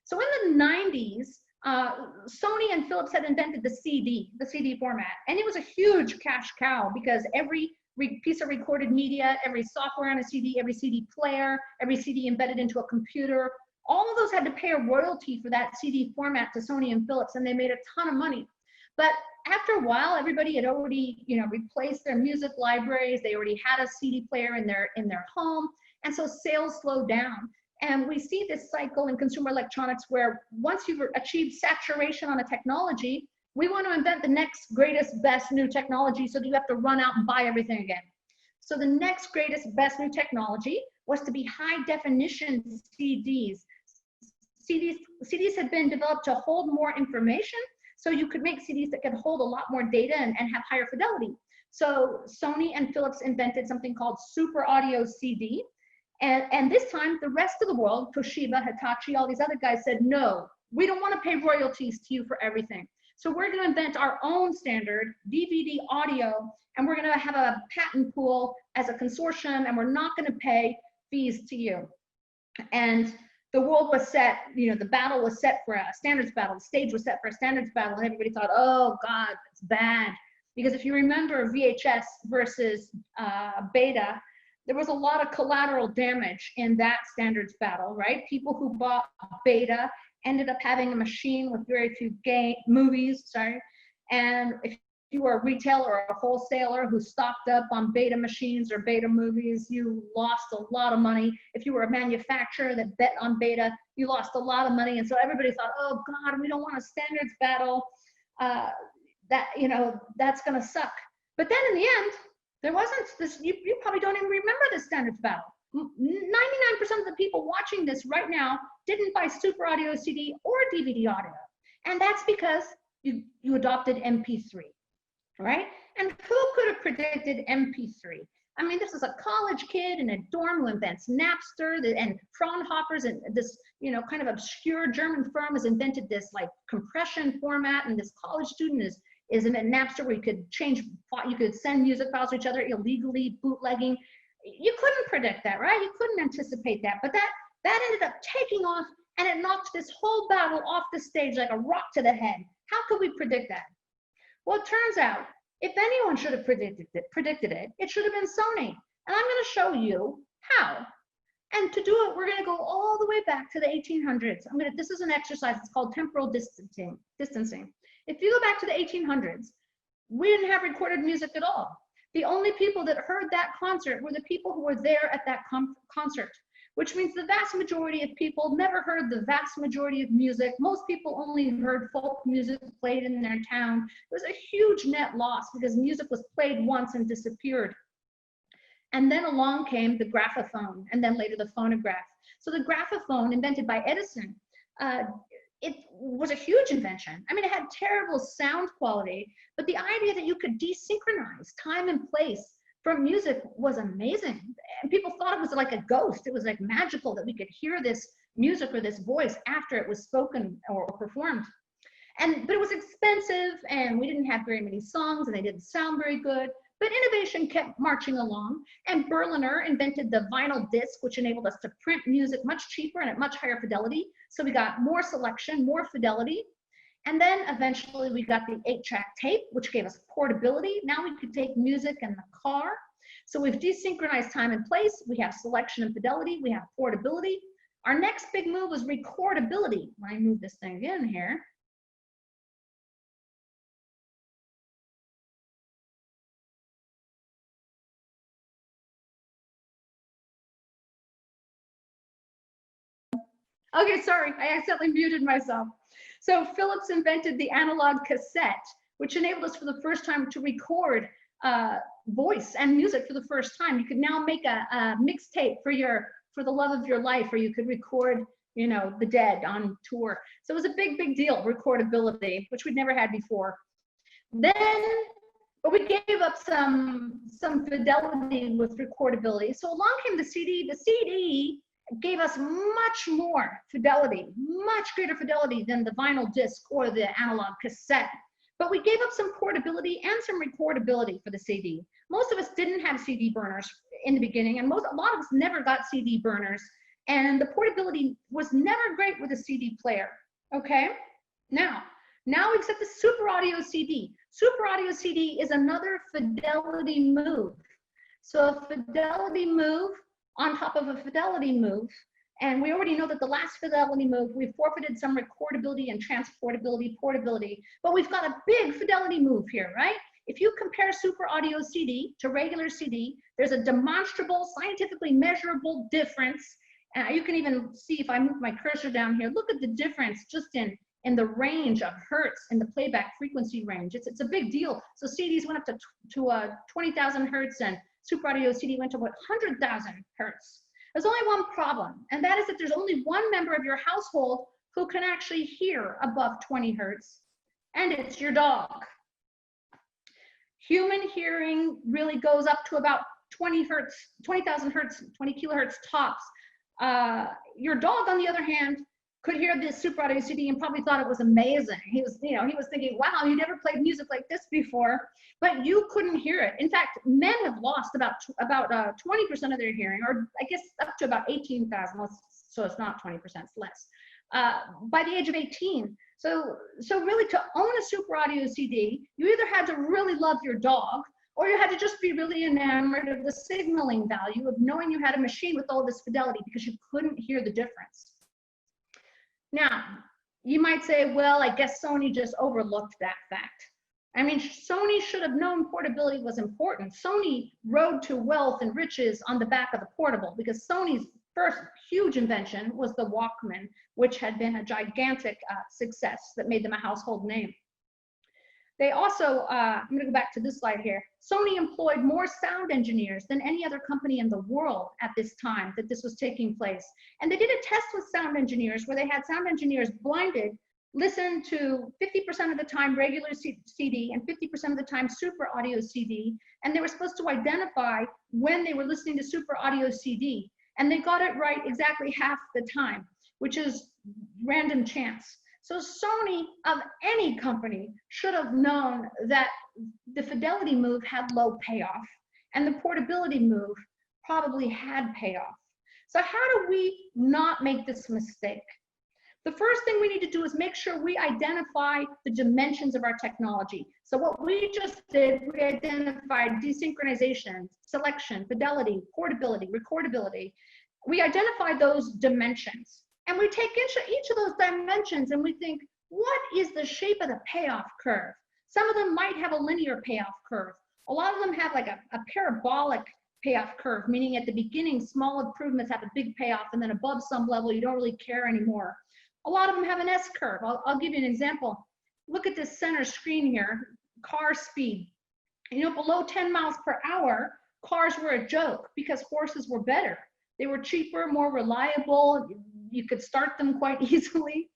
So in the 90s, Sony and Philips had invented the CD format, and it was a huge cash cow because every piece of recorded media, every software on a CD, every CD player, every CD embedded into a computer, all of those had to pay a royalty for that CD format to Sony and Philips, and they made a ton of money. But after a while, everybody had already, you know, replaced their music libraries. They already had a CD player in their home, and so sales slowed down. And we see this cycle in consumer electronics where once you've achieved saturation on a technology, we want to invent the next greatest, best new technology, so that you have to run out and buy everything again. So the next greatest, best new technology was to be high definition CDs. CDs had been developed to hold more information, so you could make CDs that could hold a lot more data and have higher fidelity. So Sony and Philips invented something called Super Audio CD. And this time, the rest of the world, Toshiba, Hitachi, all these other guys said, no, we don't want to pay royalties to you for everything. So we're going to invent our own standard, DVD audio, and we're going to have a patent pool as a consortium, and we're not going to pay fees to you. And the world was set, you know, the battle was set for a standards battle. The stage was set for a standards battle, and everybody thought, oh, God, it's bad. Because if you remember VHS versus beta, there was a lot of collateral damage in that standards battle, right? People who bought beta ended up having a machine with very few movies, and if you were a retailer or a wholesaler who stocked up on beta machines or beta movies, you lost a lot of money. If you were a manufacturer that bet on beta, you lost a lot of money. And so everybody thought, oh God, we don't want a standards battle. That, you know, that's gonna suck. But then in the end, there wasn't this, you probably don't even remember the standards battle. 99% of the people watching this right now didn't buy Super Audio CD or DVD audio. And that's because you adopted MP3, right? And who could have predicted MP3? I mean, this is a college kid in a dorm who invents Napster and Fraunhofer's, and this, you know, kind of obscure German firm has invented this like compression format, and this college student is in Napster where you could you could send music files to each other illegally, bootlegging. You couldn't predict that, right? You couldn't anticipate that, but that ended up taking off, and it knocked this whole battle off the stage like a rock to the head. How could we predict that? Well, it turns out, if anyone should have predicted it, it should have been Sony. And I'm going to show you how. And to do it, we're going to go all the way back to the 1800s. This is an exercise. It's called temporal distancing. If you go back to the 1800s, we didn't have recorded music at all. The only people that heard that concert were the people who were there at that concert, which means the vast majority of people never heard the vast majority of music. Most people only heard folk music played in their town. It was a huge net loss because music was played once and disappeared. And then along came the graphophone, and then later the phonograph. So the graphophone, invented by Edison, it was a huge invention. I mean, it had terrible sound quality, but the idea that you could desynchronize time and place from music was amazing. And people thought it was like a ghost. It was like magical that we could hear this music or this voice after it was spoken or performed. But it was expensive, and we didn't have very many songs, and they didn't sound very good. But innovation kept marching along, and Berliner invented the vinyl disc, which enabled us to print music much cheaper and at much higher fidelity. So we got more selection, more fidelity. And then eventually we got the 8-track tape, which gave us portability. Now we could take music in the car. So we've desynchronized time and place. We have selection and fidelity. We have portability. Our next big move was recordability. Let me move this thing in here. Okay, sorry, I accidentally muted myself. So Philips invented the analog cassette, which enabled us for the first time to record voice and music for the first time. You could now make a mixtape for the love of your life, or you could record, you know, the Dead on tour. So it was a big, big deal, recordability, which we'd never had before. But we gave up some fidelity with recordability. So along came the CD. The CD gave us much more fidelity, much greater fidelity than the vinyl disc or the analog cassette. But we gave up some portability and some recordability for the CD. Most of us didn't have CD burners in the beginning, and a lot of us never got CD burners. And the portability was never great with a CD player, okay? Now we've set the Super Audio CD. Super Audio CD is another fidelity move. So a fidelity move on top of a fidelity move. And we already know that the last fidelity move, we forfeited some recordability and transportability, portability, but we've got a big fidelity move here, right? If you compare Super Audio CD to regular CD, there's a demonstrable, scientifically measurable difference. You can even see, if I move my cursor down here, look at the difference just in the range of hertz in the playback frequency range. It's a big deal. So CDs went up to 20,000 hertz, and Super Audio CD went to about 100,000 hertz. There's only one problem, and that is that there's only one member of your household who can actually hear above 20 hertz, and it's your dog. Human hearing really goes up to about 20 hertz, 20,000 hertz, 20 kilohertz tops. Your dog, on the other hand, could hear this Super Audio CD and probably thought it was amazing. He was thinking, wow, you never played music like this before, but you couldn't hear it. In fact, men have lost about 20% of their hearing, or I guess up to about 18,000, so it's not 20%, it's less, by the age of 18. So really, to own a Super Audio CD, you either had to really love your dog, or you had to just be really enamored of the signaling value of knowing you had a machine with all this fidelity, because you couldn't hear the difference. Now, you might say, well, I guess Sony just overlooked that fact. I mean, Sony should have known portability was important. Sony rode to wealth and riches on the back of the portable, because Sony's first huge invention was the Walkman, which had been a gigantic success that made them a household name. They also, I'm going to go back to this slide here. Sony employed more sound engineers than any other company in the world at this time that this was taking place. And they did a test with sound engineers where they had sound engineers blinded listen to 50% of the time regular CD and 50% of the time Super Audio CD. And they were supposed to identify when they were listening to Super Audio CD. And they got it right exactly half the time, which is random chance. So Sony, of any company, should have known that the fidelity move had low payoff, and the portability move probably had payoff. So how do we not make this mistake? The first thing we need to do is make sure we identify the dimensions of our technology. So what we just did, we identified desynchronization, selection, fidelity, portability, recordability. We identified those dimensions. And we take each of those dimensions and we think, what is the shape of the payoff curve? Some of them might have a linear payoff curve. A lot of them have like a parabolic payoff curve, meaning at the beginning, small improvements have a big payoff, and then above some level, you don't really care anymore. A lot of them have an S curve. I'll give you an example. Look at this center screen here, car speed. You know, below 10 miles per hour, cars were a joke because horses were better. They were cheaper, more reliable. You could start them quite easily.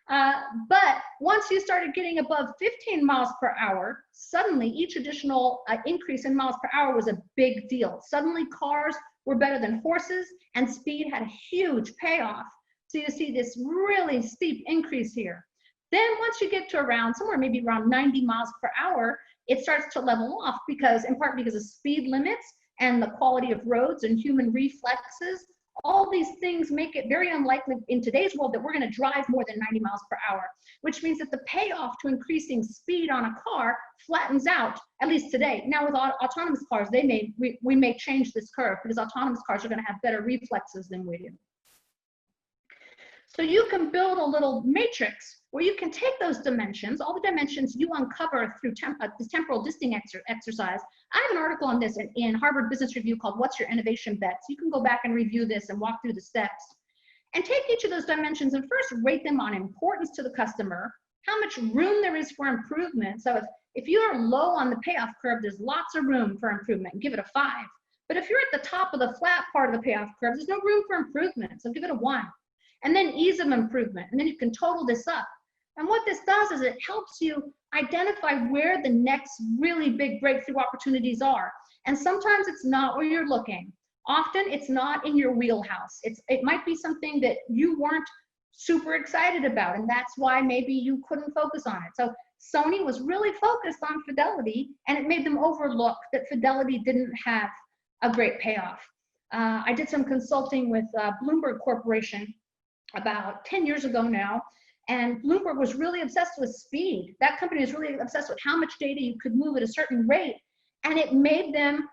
But once you started getting above 15 miles per hour, suddenly each additional increase in miles per hour was a big deal. Suddenly cars were better than horses, and speed had a huge payoff. So you see this really steep increase here. Then once you get to around somewhere maybe around 90 miles per hour, it starts to level off, because in part because of speed limits and the quality of roads and human reflexes. All these things make it very unlikely in today's world that we're going to drive more than 90 miles per hour, which means that the payoff to increasing speed on a car flattens out, at least today. Now with autonomous cars, we may change this curve, because autonomous cars are going to have better reflexes than we do. So you can build a little matrix where you can take those dimensions, all the dimensions you uncover through this temporal disting exercise. I have an article on this in Harvard Business Review called What's Your Innovation Bet? So you can go back and review this and walk through the steps. And take each of those dimensions and first rate them on importance to the customer, how much room there is for improvement. So if you are low on the payoff curve, there's lots of room for improvement, give it a 5. But if you're at the top of the flat part of the payoff curve, there's no room for improvement, so give it a 1. And then ease of improvement, and then you can total this up. And what this does is it helps you identify where the next really big breakthrough opportunities are. And sometimes it's not where you're looking. Often it's not in your wheelhouse. It might be something that you weren't super excited about, and that's why maybe you couldn't focus on it. So Sony was really focused on fidelity, and it made them overlook that fidelity didn't have a great payoff. I did some consulting with Bloomberg Corporation about 10 years ago now, and Bloomberg was really obsessed with speed. That company was really obsessed with how much data you could move at a certain rate, and it made them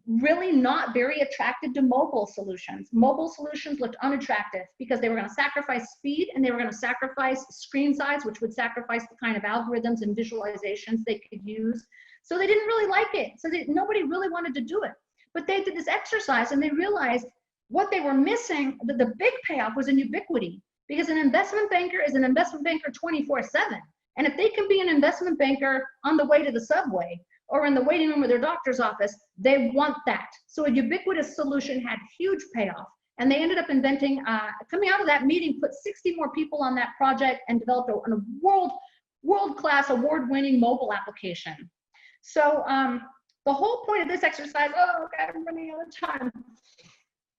really not very attractive to mobile solutions. Mobile solutions looked unattractive because they were going to sacrifice speed, and they were going to sacrifice screen size, which would sacrifice the kind of algorithms and visualizations they could use. So they didn't really like it. So nobody really wanted to do it. But they did this exercise, and they realized what they were missing, the big payoff, was in ubiquity, because an investment banker is an investment banker 24/7. And if they can be an investment banker on the way to the subway, or in the waiting room of their doctor's office, they want that. So a ubiquitous solution had huge payoff. And they ended up inventing, coming out of that meeting, put 60 more people on that project and developed a world-class award-winning mobile application. So the whole point of this exercise, oh, okay, I'm running out of time.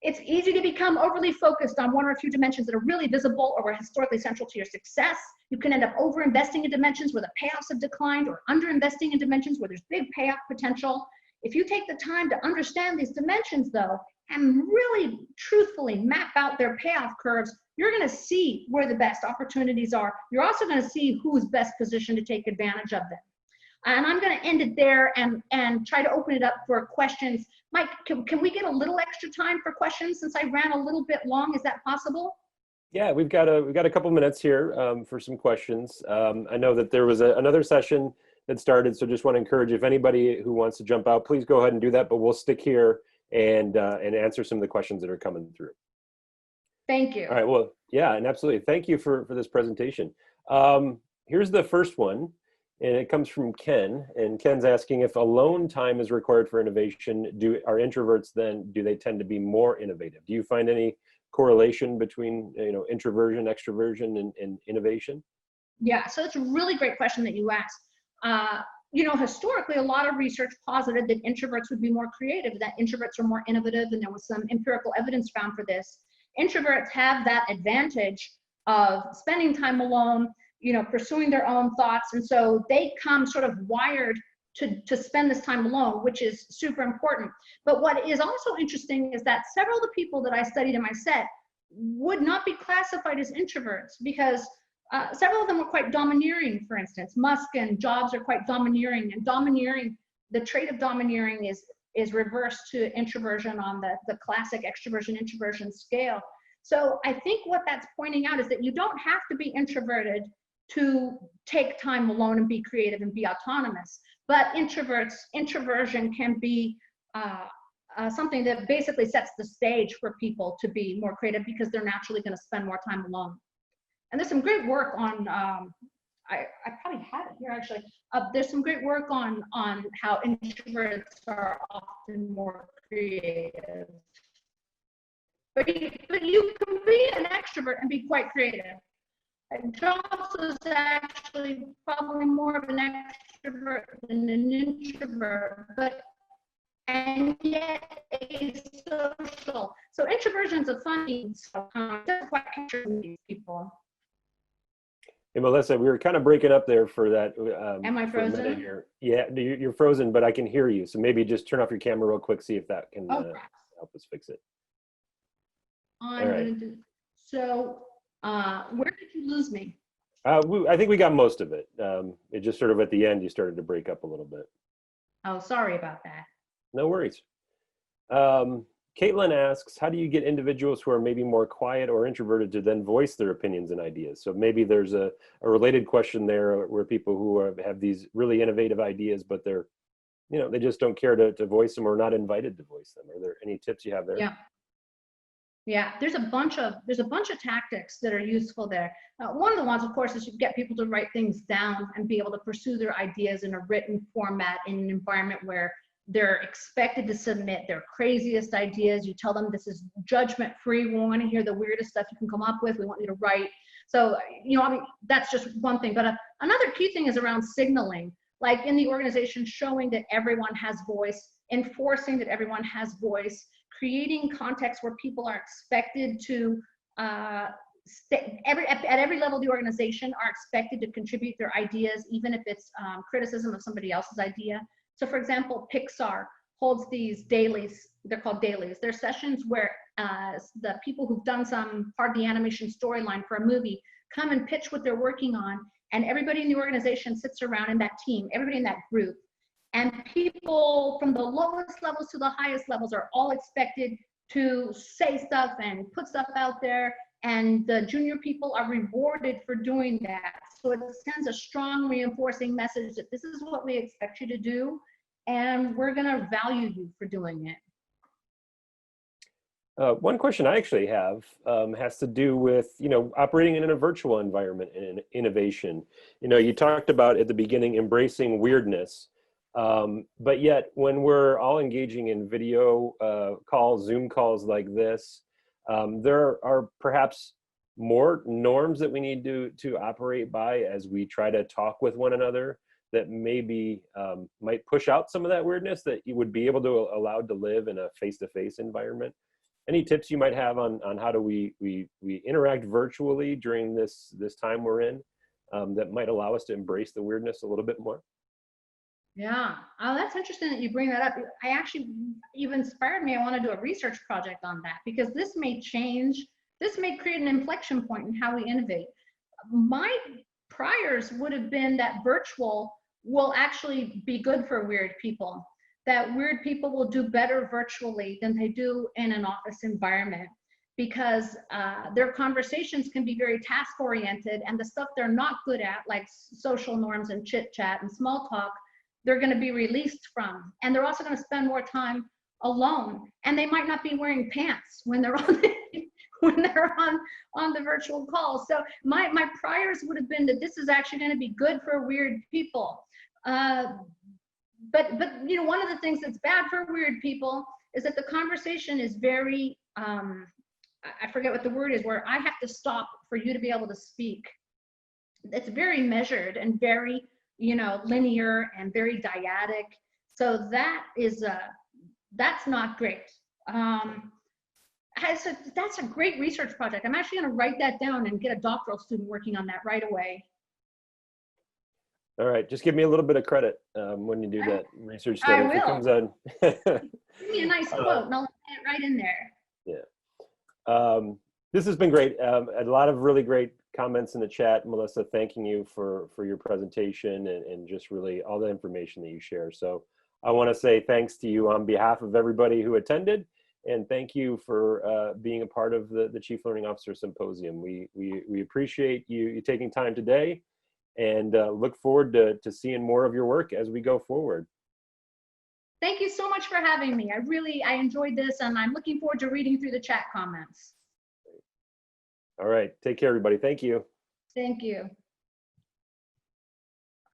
It's easy to become overly focused on one or a few dimensions that are really visible or are historically central to your success. You can end up over-investing in dimensions where the payoffs have declined, or under-investing in dimensions where there's big payoff potential. If you take the time to understand these dimensions, though, and really truthfully map out their payoff curves, you're going to see where the best opportunities are. You're also going to see who's best positioned to take advantage of them. And I'm going to end it there and try to open it up for questions. Mike, can we get a little extra time for questions since I ran a little bit long? Is that possible? Yeah, we've got a couple minutes here for some questions. I know that there was another session that started, so just want to encourage, if anybody who wants to jump out, please go ahead and do that, but we'll stick here and answer some of the questions that are coming through. Thank you. All right, well, yeah, and absolutely. Thank you for this presentation. Here's the first one, and it comes from Ken, and Ken's asking, if alone time is required for innovation, are introverts then, do they tend to be more innovative? Do you find any correlation between introversion, extroversion, and innovation? Yeah, so it's a really great question that you asked. Historically, a lot of research posited that introverts would be more creative, that introverts are more innovative, and there was some empirical evidence found for this. Introverts have that advantage of spending time alone, pursuing their own thoughts, and so they come sort of wired to spend this time alone, which is super important. But what is also interesting is that several of the people that I studied in my set would not be classified as introverts, because several of them were quite domineering. For instance, Musk and Jobs are quite domineering, and the trait of domineering is reversed to introversion on the classic extroversion introversion scale. So I think what that's pointing out is that you don't have to be introverted to take time alone and be creative and be autonomous, but introversion can be something that basically sets the stage for people to be more creative, because they're naturally going to spend more time alone. And there's some great work on, I probably have it here actually. There's some great work on how introverts are often more creative. But you can be an extrovert and be quite creative. And Jobs is actually probably more of an extrovert than an introvert, and yet asocial. So introversion's a funny, doesn't quite capture these people. Hey, Melissa, we were kind of breaking up there for that. Am I frozen? Yeah, you're frozen, but I can hear you. So maybe just turn off your camera real quick, see if that can help us fix it. I'm going to do so. Where did you lose me? I think we got most of it. It just sort of at the end, you started to break up a little bit. Oh, sorry about that. No worries. Caitlin asks, how do you get individuals who are maybe more quiet or introverted to then voice their opinions and ideas? So maybe there's a related question there, where people who have these really innovative ideas, but they're, they just don't care to voice them, or not invited to voice them. Are there any tips you have there? Yeah, there's a bunch of tactics that are useful there. One of the ones, of course, is you get people to write things down and be able to pursue their ideas in a written format in an environment where they're expected to submit their craziest ideas. You tell them this is judgment free. We want to hear the weirdest stuff you can come up with. We want you to write. So, that's just one thing. But another key thing is around signaling, like in the organization, showing that everyone has voice, enforcing that everyone has voice, creating context where people are expected to, at every level of the organization, are expected to contribute their ideas, even if it's criticism of somebody else's idea. So for example, Pixar holds these dailies. They're called dailies. They're sessions where the people who've done some part of the animation storyline for a movie come and pitch what they're working on, and everybody in the organization sits around in that team, everybody in that group. And people from the lowest levels to the highest levels are all expected to say stuff and put stuff out there, and the junior people are rewarded for doing that. So it sends a strong reinforcing message that this is what we expect you to do, and we're going to value you for doing it. One question I actually have has to do with, operating in a virtual environment and innovation. You talked about at the beginning embracing weirdness. But yet, when we're all engaging in video calls, Zoom calls like this, there are perhaps more norms that we need to operate by as we try to talk with one another that maybe might push out some of that weirdness that you would be able to allowed to live in a face-to-face environment. Any tips you might have on how do we interact virtually during this time we're in that might allow us to embrace the weirdness a little bit more? Yeah. Oh, that's interesting that you bring that up. I actually, you've inspired me. I want to do a research project on that because this may change, this may create an inflection point in how we innovate. My priors would have been that virtual will actually be good for weird people, that weird people will do better virtually than they do in an office environment because their conversations can be very task oriented, and the stuff they're not good at, like social norms and chit chat and small talk, they're going to be released from. And they're also going to spend more time alone, and they might not be wearing pants when they're on when they're on the virtual call. So my priors would have been that this is actually going to be good for weird people. But you know, one of the things that's bad for weird people is that the conversation is very I forget what the word is, where I have to stop for you to be able to speak. It's very measured and very, you know, linear and very dyadic. So that is that's not great. That's a great research project. I'm actually going to write that down and get a doctoral student working on that right away. All right, just give me a little bit of credit when you do that research study. I will. If it comes on. Give me a nice quote and I'll put it right in there. Yeah. This has been great. A lot of really great comments in the chat, Melissa, thanking you for your presentation and just really all the information that you share. So I want to say thanks to you on behalf of everybody who attended, and thank you for being a part of the Chief Learning Officer Symposium. We appreciate you taking time today, and look forward to seeing more of your work as we go forward. Thank you so much for having me. I enjoyed this, and I'm looking forward to reading through the chat comments. All right, take care, everybody. Thank you. Thank you.